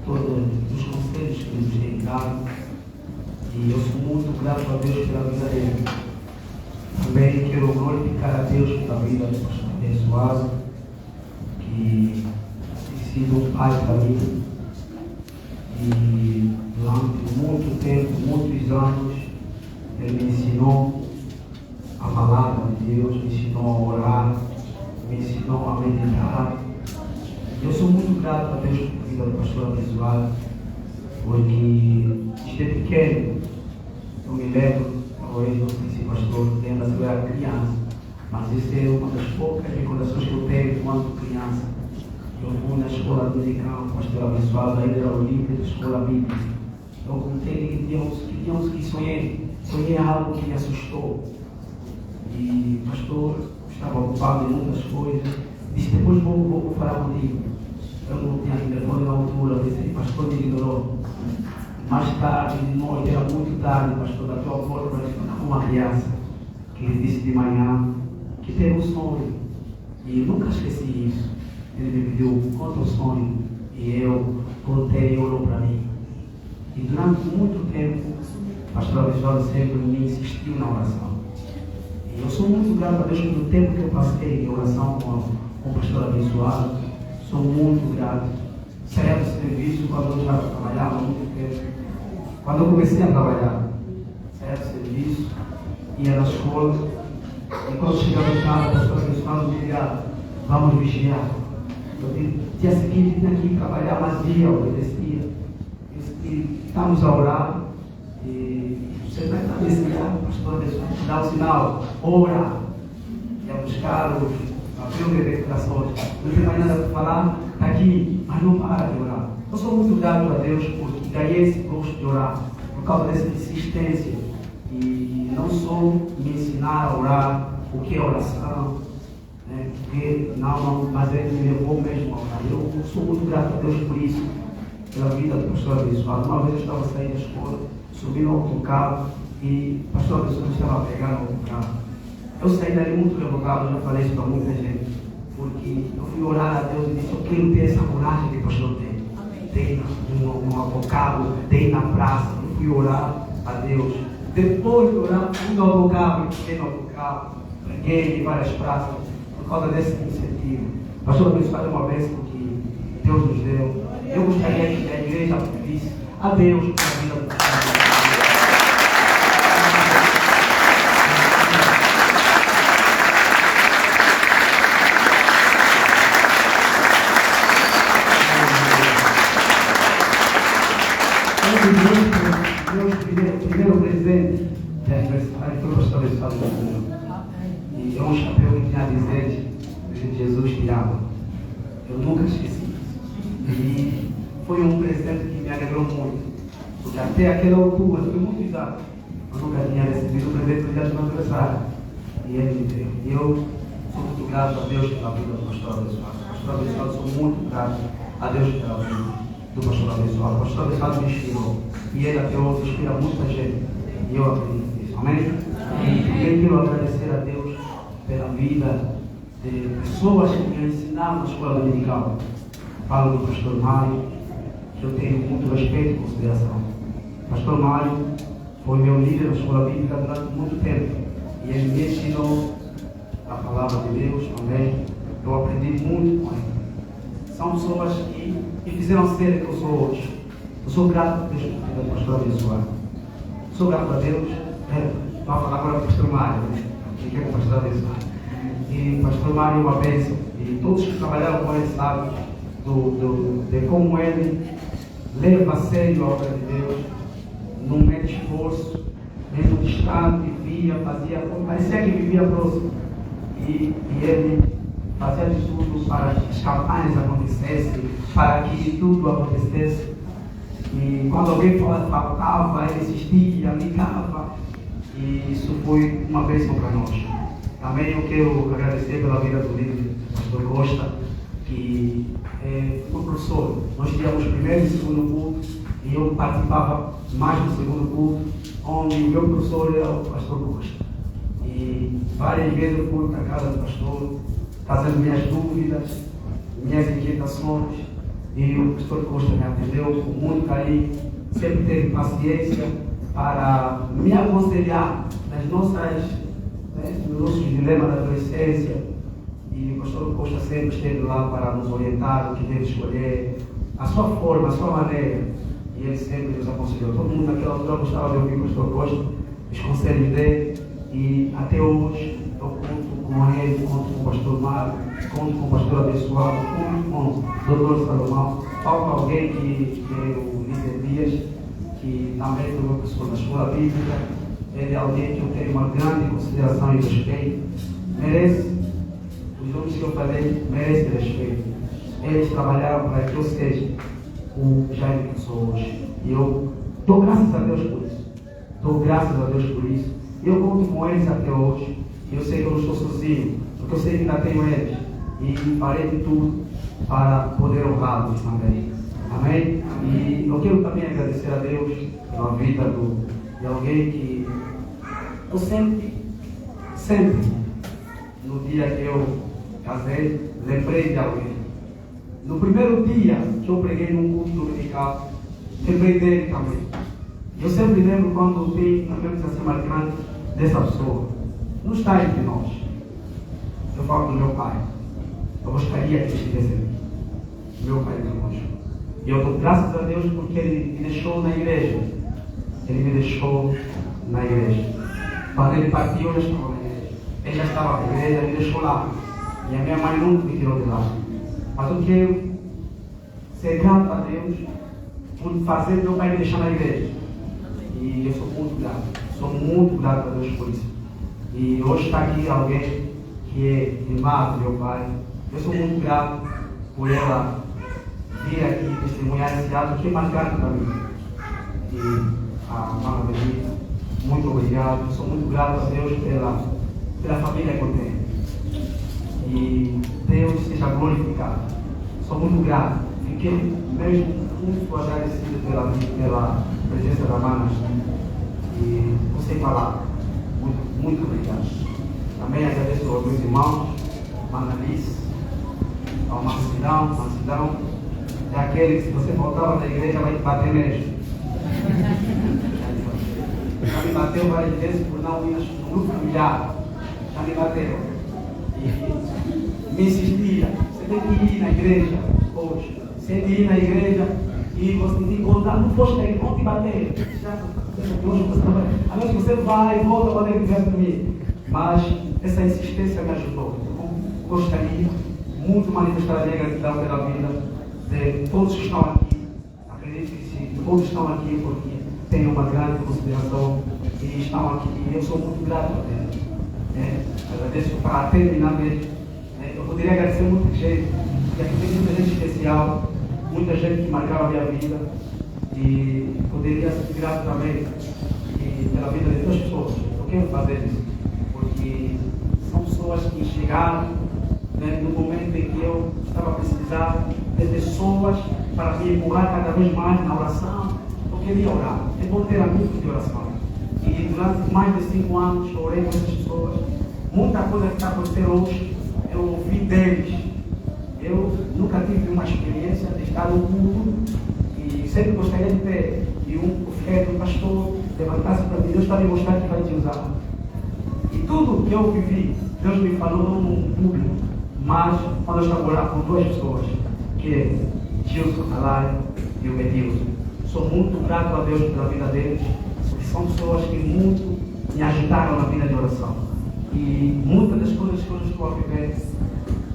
[SPEAKER 2] todos os conselhos que nos têm dado. E eu sou muito grato a Deus pela vida dele. Também quero glorificar a Deus pela vida do pastor abençoado, que tem sido um pai para mim. E durante muito tempo, muitos anos, ele me ensinou a palavra de Deus, me ensinou a orar, me ensinou a meditar. Eu sou muito grato a Deus pela vida do pastor abençoado, porque desde pequeno eu me lembro, talvez não sei se o pastor lembra se eu era criança, mas essa é uma das poucas recordações que eu tenho quando criança. Eu fui na escola dominical, o pastor abençoado, ainda era o líder da escola bíblica. Eu contei que sonhei algo que me assustou. E o pastor estava ocupado em muitas coisas, disse: depois vou falar contigo. Eu não tinha telefone na altura, eu disse: pastor, me ignorou. Mais tarde, de noite, era muito tarde, pastor, da tua porta, uma criança que ele disse de manhã que teve um sonho. E nunca esqueci isso. Ele me pediu: conta o sonho. E eu contei e orou para mim. E durante muito tempo, o pastor abençoado sempre me insistiu na oração. E eu sou muito grato a Deus pelo tempo que eu passei em oração com o pastor abençoado. Sou muito grato. Saía do serviço quando eu já trabalhava há muito tempo. Quando eu comecei a trabalhar, saía do serviço, ia na escola, e quando chegava em casa, o pastor abençoado me dizia: vamos vigiar. Eu disse: dia seguinte tinha que ir trabalhar, mas ia, obedecia. E estamos a orar, e você vai estar vigiar, o pastor abençoado dá o sinal, ora. Ia buscar abriu de declarações. Não tem mais nada para falar, está aqui, mas não para de orar. Eu sou muito grato a Deus porque ganhei esse gosto de orar, por causa dessa insistência. E não só me ensinar a orar, o que é oração, né? Porque mas ele me levou mesmo a orar. Eu sou muito grato a Deus por isso, pela vida do pastor abençoado. Uma vez eu estava saindo da escola, subi no autocarro e o pastor abençoado estava pegando o autocarro. Eu saí dali muito revogado, já falei isso para muita gente, porque eu fui orar a Deus e disse: eu quero ter essa coragem que o pastor tem. Tem no autocarro, tem na praça. Eu fui orar a Deus. Depois de orar, fui no autocarro e fiquei no autocarro. Preguei em várias praças por causa desse incentivo. O pastor abençoado é uma bênção que Deus nos deu. Eu gostaria que a igreja pedisse a Deus pela vida do pastor. Primeiro presente de aniversário foi o pastor abençoado do Senhor. E é um chapéu que tinha a dizer: Jesus te ama. Eu nunca esqueci. E foi um presente que me alegrou muito, porque até aquela altura, foi muitos anos, eu nunca tinha recebido um presente do dia do meu aniversário. E ele me deu. E eu sou muito grato a Deus pela vida do pastor abençoado. O pastor abençoado, sou muito grato a Deus pela vida do pastor abençoado. O pastor abençoado me inspirou. E ele até hoje inspira muita gente. E eu acredito nisso. Amém? E também quero agradecer a Deus pela vida de pessoas que me ensinaram na escola dominical. Falo do pastor Mário, que eu tenho muito respeito e consideração. O pastor Mário foi meu líder na escola bíblica durante muito tempo. E ele me ensinou a palavra de Deus também. Eu aprendi muito com ele. São pessoas que me fizeram ser o que eu sou hoje. Eu sou grato a Deus por ter o pastor abençoado. Sou grato a Deus. Vou falar agora do pastor Mário, né? Que é o pastor abençoado. E o pastor Mário é uma bênção. E todos que trabalharam com ele sabem de como ele leva a sério a obra de Deus. Não mete esforço, mesmo distante, via, fazia, parecia que vivia próximo. E ele fazia de tudo para que as campanhas acontecessem, para que tudo acontecesse. E quando alguém faltava, ele insistia, ligava. E isso foi uma bênção para nós. Também eu quero agradecer pela vida do líder, pastor Costa, que foi professor. Nós tínhamos primeiro e segundo culto, e eu participava mais do segundo culto, onde o meu professor era o pastor Costa. E várias vezes eu fui para a casa do pastor, trazendo minhas dúvidas, minhas inquietações, e o pastor Costa me atendeu com muito carinho, sempre teve paciência para me aconselhar nos nossos dilemas da adolescência. E o pastor Costa sempre esteve lá para nos orientar o que deve escolher, a sua forma, a sua maneira. E ele sempre nos aconselhou. Todo mundo naquela altura gostava de ouvir o pastor Costa, os conselhos dele. E até hoje eu conto com ele, conto com o pastor Mário, conto com o pastor abençoado, conto com o doutor Salomão. Falta alguém que é o líder Dias, que também foi uma pessoa da escola bíblica. Ele é alguém que eu tenho uma grande consideração e respeito. Merece, os nomes que eu falei, merece respeito. Eles trabalharam para que eu seja o Jaime que sou hoje. E eu dou graças a Deus por isso. Dou graças a Deus por isso. Eu conto com eles até hoje. Eu sei que eu não estou sozinho, porque eu sei que ainda tenho eles. E farei de tudo para poder honrá-los também. Amém? E eu quero também agradecer a Deus pela vida de alguém que eu sempre, no dia que eu casei, lembrei de alguém. No primeiro dia que eu preguei num culto dominical, lembrei dele também. Eu sempre lembro quando tem a organização marcante dessa pessoa. Não está entre nós. Eu falo do meu pai. Eu gostaria que ele estivesse aqui. Meu pai de longe. E eu dou graças a Deus porque ele me deixou na igreja. Ele me deixou na igreja. Quando ele partiu, eu já estava na igreja. Ele já estava na igreja, ele me deixou lá. E a minha mãe nunca me tirou de lá. Mas eu quero ser grato a Deus por fazer meu pai me deixar na igreja. E eu sou muito grato. Sou muito grato a Deus por isso. E hoje está aqui alguém que é irmã do meu pai. Eu sou muito grato por ela vir aqui testemunhar esse ato que é marcado para mim. E a Mama Benita, muito obrigado. Eu sou muito grato a Deus pela família que eu tenho. E Deus seja glorificado. Sou muito grato. Fiquei mesmo muito agradecido pela presença da Mana. E não sei falar. Muito, muito obrigado. Também agradeço aos meus irmãos, Mana Alice, ao Mancidão. É aquele que se você voltava da igreja vai te bater mesmo. Já me bateu várias vezes por não ir no grupo familiar. Já me bateu. E me insistia. Você tem que ir na igreja hoje. Você tem que ir na igreja e você tem que encontrar no posto da igreja. Vão te bater. A menos que você vai e volta quando ele quiser dormir. Mas essa insistência me ajudou. Eu gostaria muito de manifestar a minha gratidão pela vida de todos que estão aqui. Acredito que sim, todos estão aqui porque têm uma grande consideração e estão aqui. E eu sou muito grato a Deus. Agradeço para terminar mesmo. Eu poderia agradecer muita gente, porque aqui tem muita gente especial, muita gente que marcava a minha vida. E poderia ser grato também pela vida de duas pessoas. Eu quero fazer isso, porque são pessoas que chegaram no momento em que eu estava precisando de pessoas para me empurrar cada vez mais na oração. Eu queria orar, é bom ter amigos de oração. E durante mais de 5 anos eu orei com essas pessoas. Muita coisa que está acontecendo hoje, eu ouvi deles. Eu nunca tive uma experiência de estar no culto e sempre gostaria de ter. E um profeta, um pastor, levantasse para mim, Deus está me mostrando que vai te usar. E tudo que eu vivi, Deus me falou não no público, mas quando eu estava orando com 2 pessoas, que é Gilson Alario e o Edilson. Sou muito grato a Deus pela vida deles, porque são pessoas que muito me ajudaram na vida de oração. E muitas das coisas que eu estou a viver,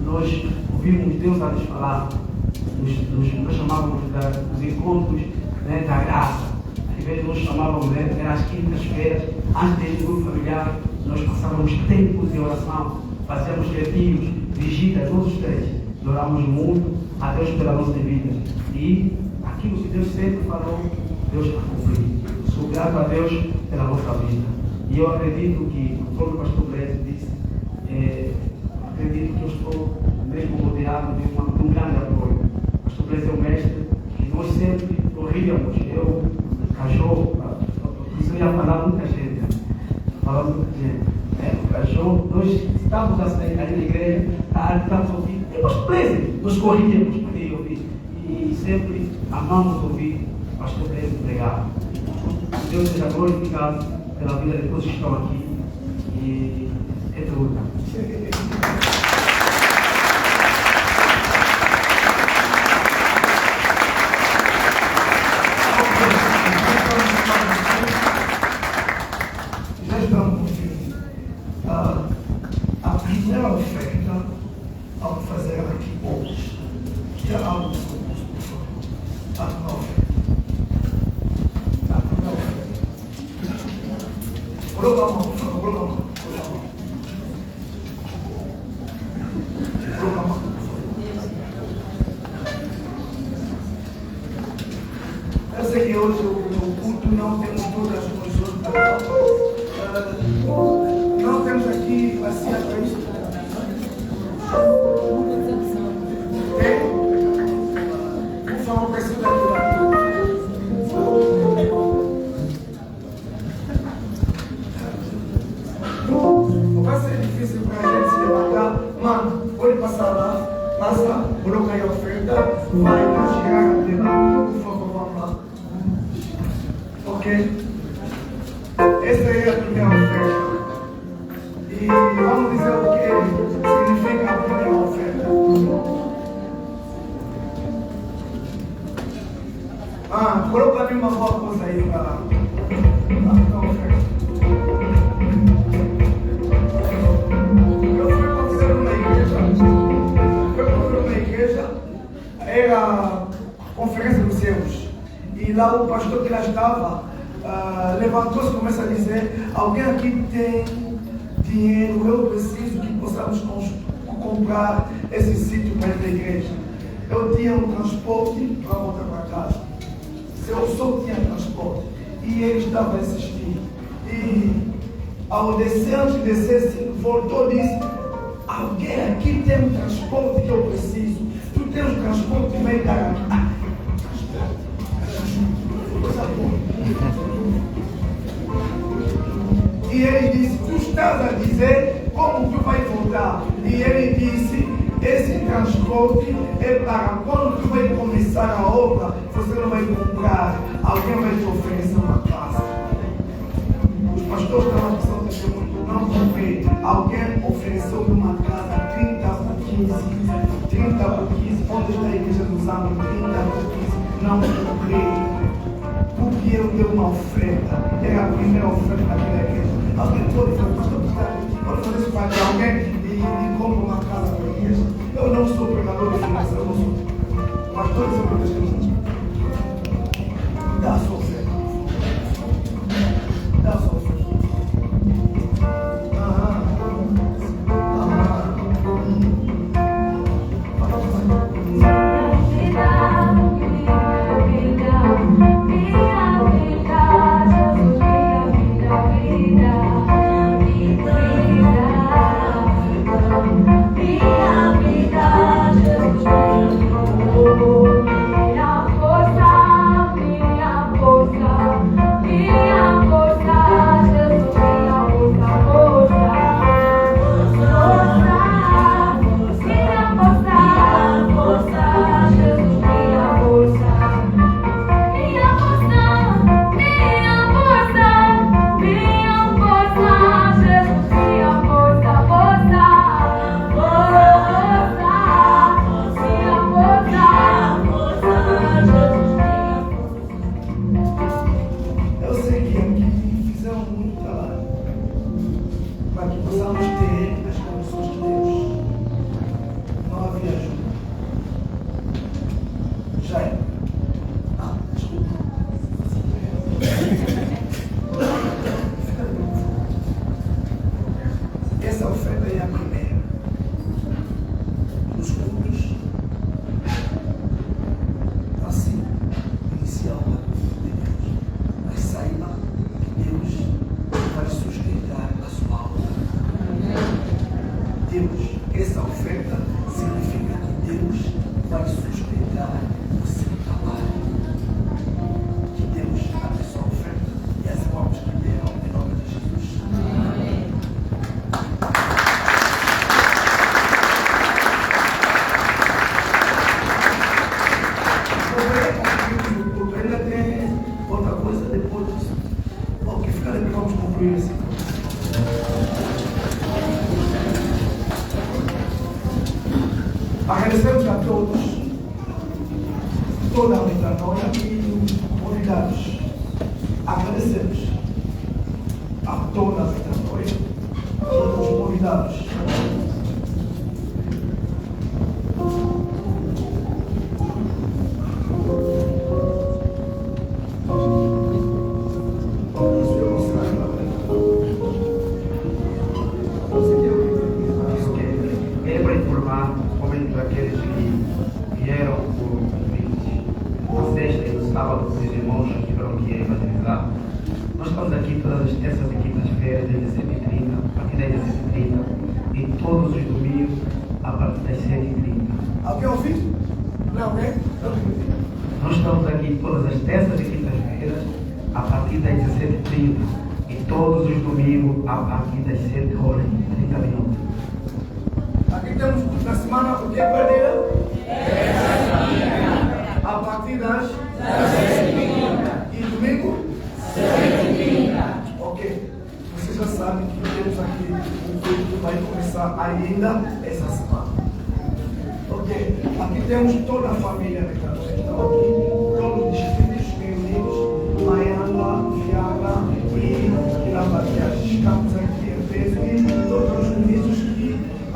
[SPEAKER 2] nós ouvimos Deus a nos falar, nós chamávamos dos encontros da graça. Às vezes nós chamávamos, era às quintas-feiras, antes de ir no grupo familiar, nós passávamos tempos de oração, fazíamos retiros, vigília, todos os 3. Orávamos muito a Deus pela nossa vida. E aquilo que Deus sempre falou, Deus está cumprindo. Sou grato a Deus pela nossa vida. E eu acredito que, como o pastor Brett disse, acredito que eu estou mesmo rodeado de um corríamos, eu, cachorro, isso eu ia falar muita gente, falando muita gente. O cachorro, nós estávamos a sair ali na igreja, estávamos a ouvir, temos presos, nos corríamos para ir ouvir, e sempre amamos ouvir o pastor Pedro pregar. Deus seja glorificado pela vida de todos que estão aqui, e é tudo.
[SPEAKER 1] A primeira oferta, ao fazer ela aqui hoje, que é algo discurso, por favor. A primeira oferta. A primeira oferta. Coloca a mão, por favor, coloca a mão. Coloca a mão. Eu sei que hoje o culto não temos todas as condições para não temos aqui bacia para isso. Tem? Por favor, preciso daqui. Vai ser difícil para a gente se levantar. Mano, pode passar lá. Passa, coloca aí a oferta. Vai chegar até lá. Por favor, vamos lá. Ok? Essa é a primeira oferta. E vamos dizer o que significa a primeira oferta. Coloca ali uma boa coisa aí para a primeira oferta. Eu fui convidado numa igreja, era a conferência dos céus. E lá o pastor que lá estava levantou-se e começa a dizer: alguém aqui tem dinheiro, eu preciso que possamos comprar esse sítio para a igreja. Eu tinha um transporte para voltar para casa. Eu só tinha transporte. E ele estava a insistir. E ao descer, antes de descer, voltou e disse: alguém aqui tem um transporte que eu preciso. Tu tens um transporte meio da aqui. E ele disse: tu estás a dizer como tu vai voltar? E ele disse: esse transporte é para quando tu vai começar a obra, você não vai comprar, alguém vai te oferecer uma casa. Os pastores estavam pensando muito, não comprei. Alguém ofereceu uma casa 30 por 15, 30 por 15, onde está a igreja dos anos 30 por 15, não comprei. Porque eu dei uma oferta, era a primeira oferta daquela igreja. Alguém pode fazer isso para alguém e compra uma casa para a igreja. Eu não sou pregador de finanças, eu não sou. Mas todos eu protegemos. Dá a sua oferta. Dá a sua oferta.
[SPEAKER 3] Minha vida, Jesus,
[SPEAKER 1] Agradecemos a todos, toda a metanoia e os convidados. Agradecemos a toda a metanoia, todos os convidados.
[SPEAKER 2] Nós estamos aqui todas as terças e quintas-feiras, das 17h30, a partir das 17h30, e todos os domingos, a partir das 7h30.
[SPEAKER 1] Alguém ouviu? Não, né?
[SPEAKER 2] Nós estamos aqui todas as terças e quintas-feiras, a partir das 17h30, e todos os domingos, a partir das 7 horas e 30 minutos.
[SPEAKER 1] Aqui temos na semana o que é perder? A partir das 17h30. E domingo? 7h30. Ok. Vocês já sabem que temos aqui um culto que vai começar ainda essa semana. Ok. Aqui temos toda a família que estão aqui, todos os distritos reunidos, Maiana, Viana e Lavatias. Estamos aqui em peso e todos os ministros e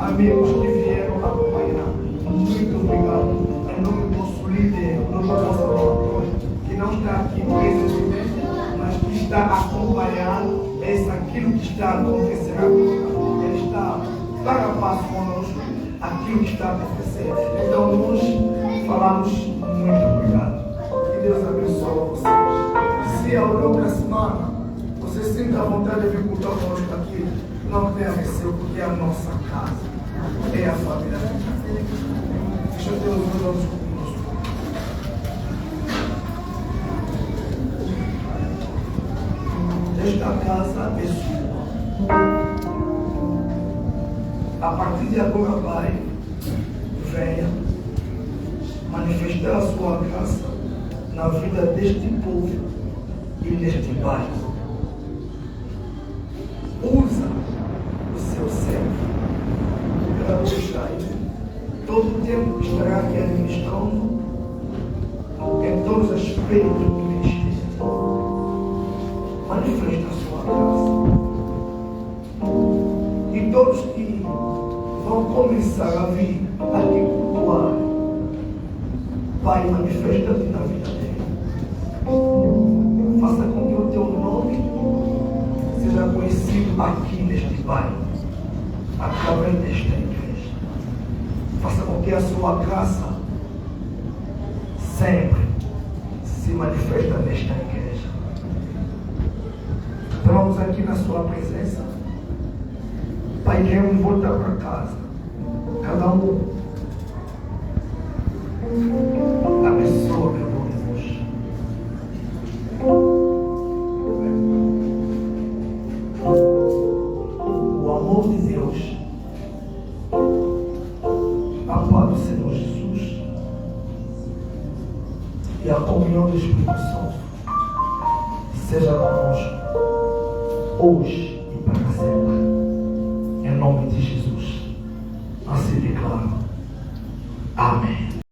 [SPEAKER 1] amigos que vieram acompanhar. Muito obrigado. Em nome do nosso líder, do nosso pastor, que não está aqui presentemente, mas que está acompanhando aquilo que está acontecendo agora. Ele está para a passo conosco, aquilo que está acontecendo. Então nós falamos muito obrigado. Que Deus abençoe vocês. Se ao longo da semana você sente a vontade de vir cultuar conosco aqui, não tenha receio, porque é a nossa casa. É a família. Deixa eu ter os olhos conosco. Esta casa é sua. A partir de agora, Pai, venha manifestar a sua graça na vida deste povo e deste bairro. Usa o seu servo para deixar todo o tempo que estará aqui administrando em todos os aspectos do ministério. Manifesta a sua graça. E todos que vão começar a vir aqui cultuar, Pai, manifesta-te na vida dele. Faça com que o teu nome seja conhecido aqui neste bairro, através desta igreja. Faça com que a sua graça sempre se manifesta nesta igreja. Estamos aqui na sua presença. Pai, queremos voltar para casa. Cada um abençoa, meu Deus. O amor de Deus, a paz do Senhor Jesus e a comunhão do Espírito Santo seja conosco hoje e para sempre. Em nome de Jesus.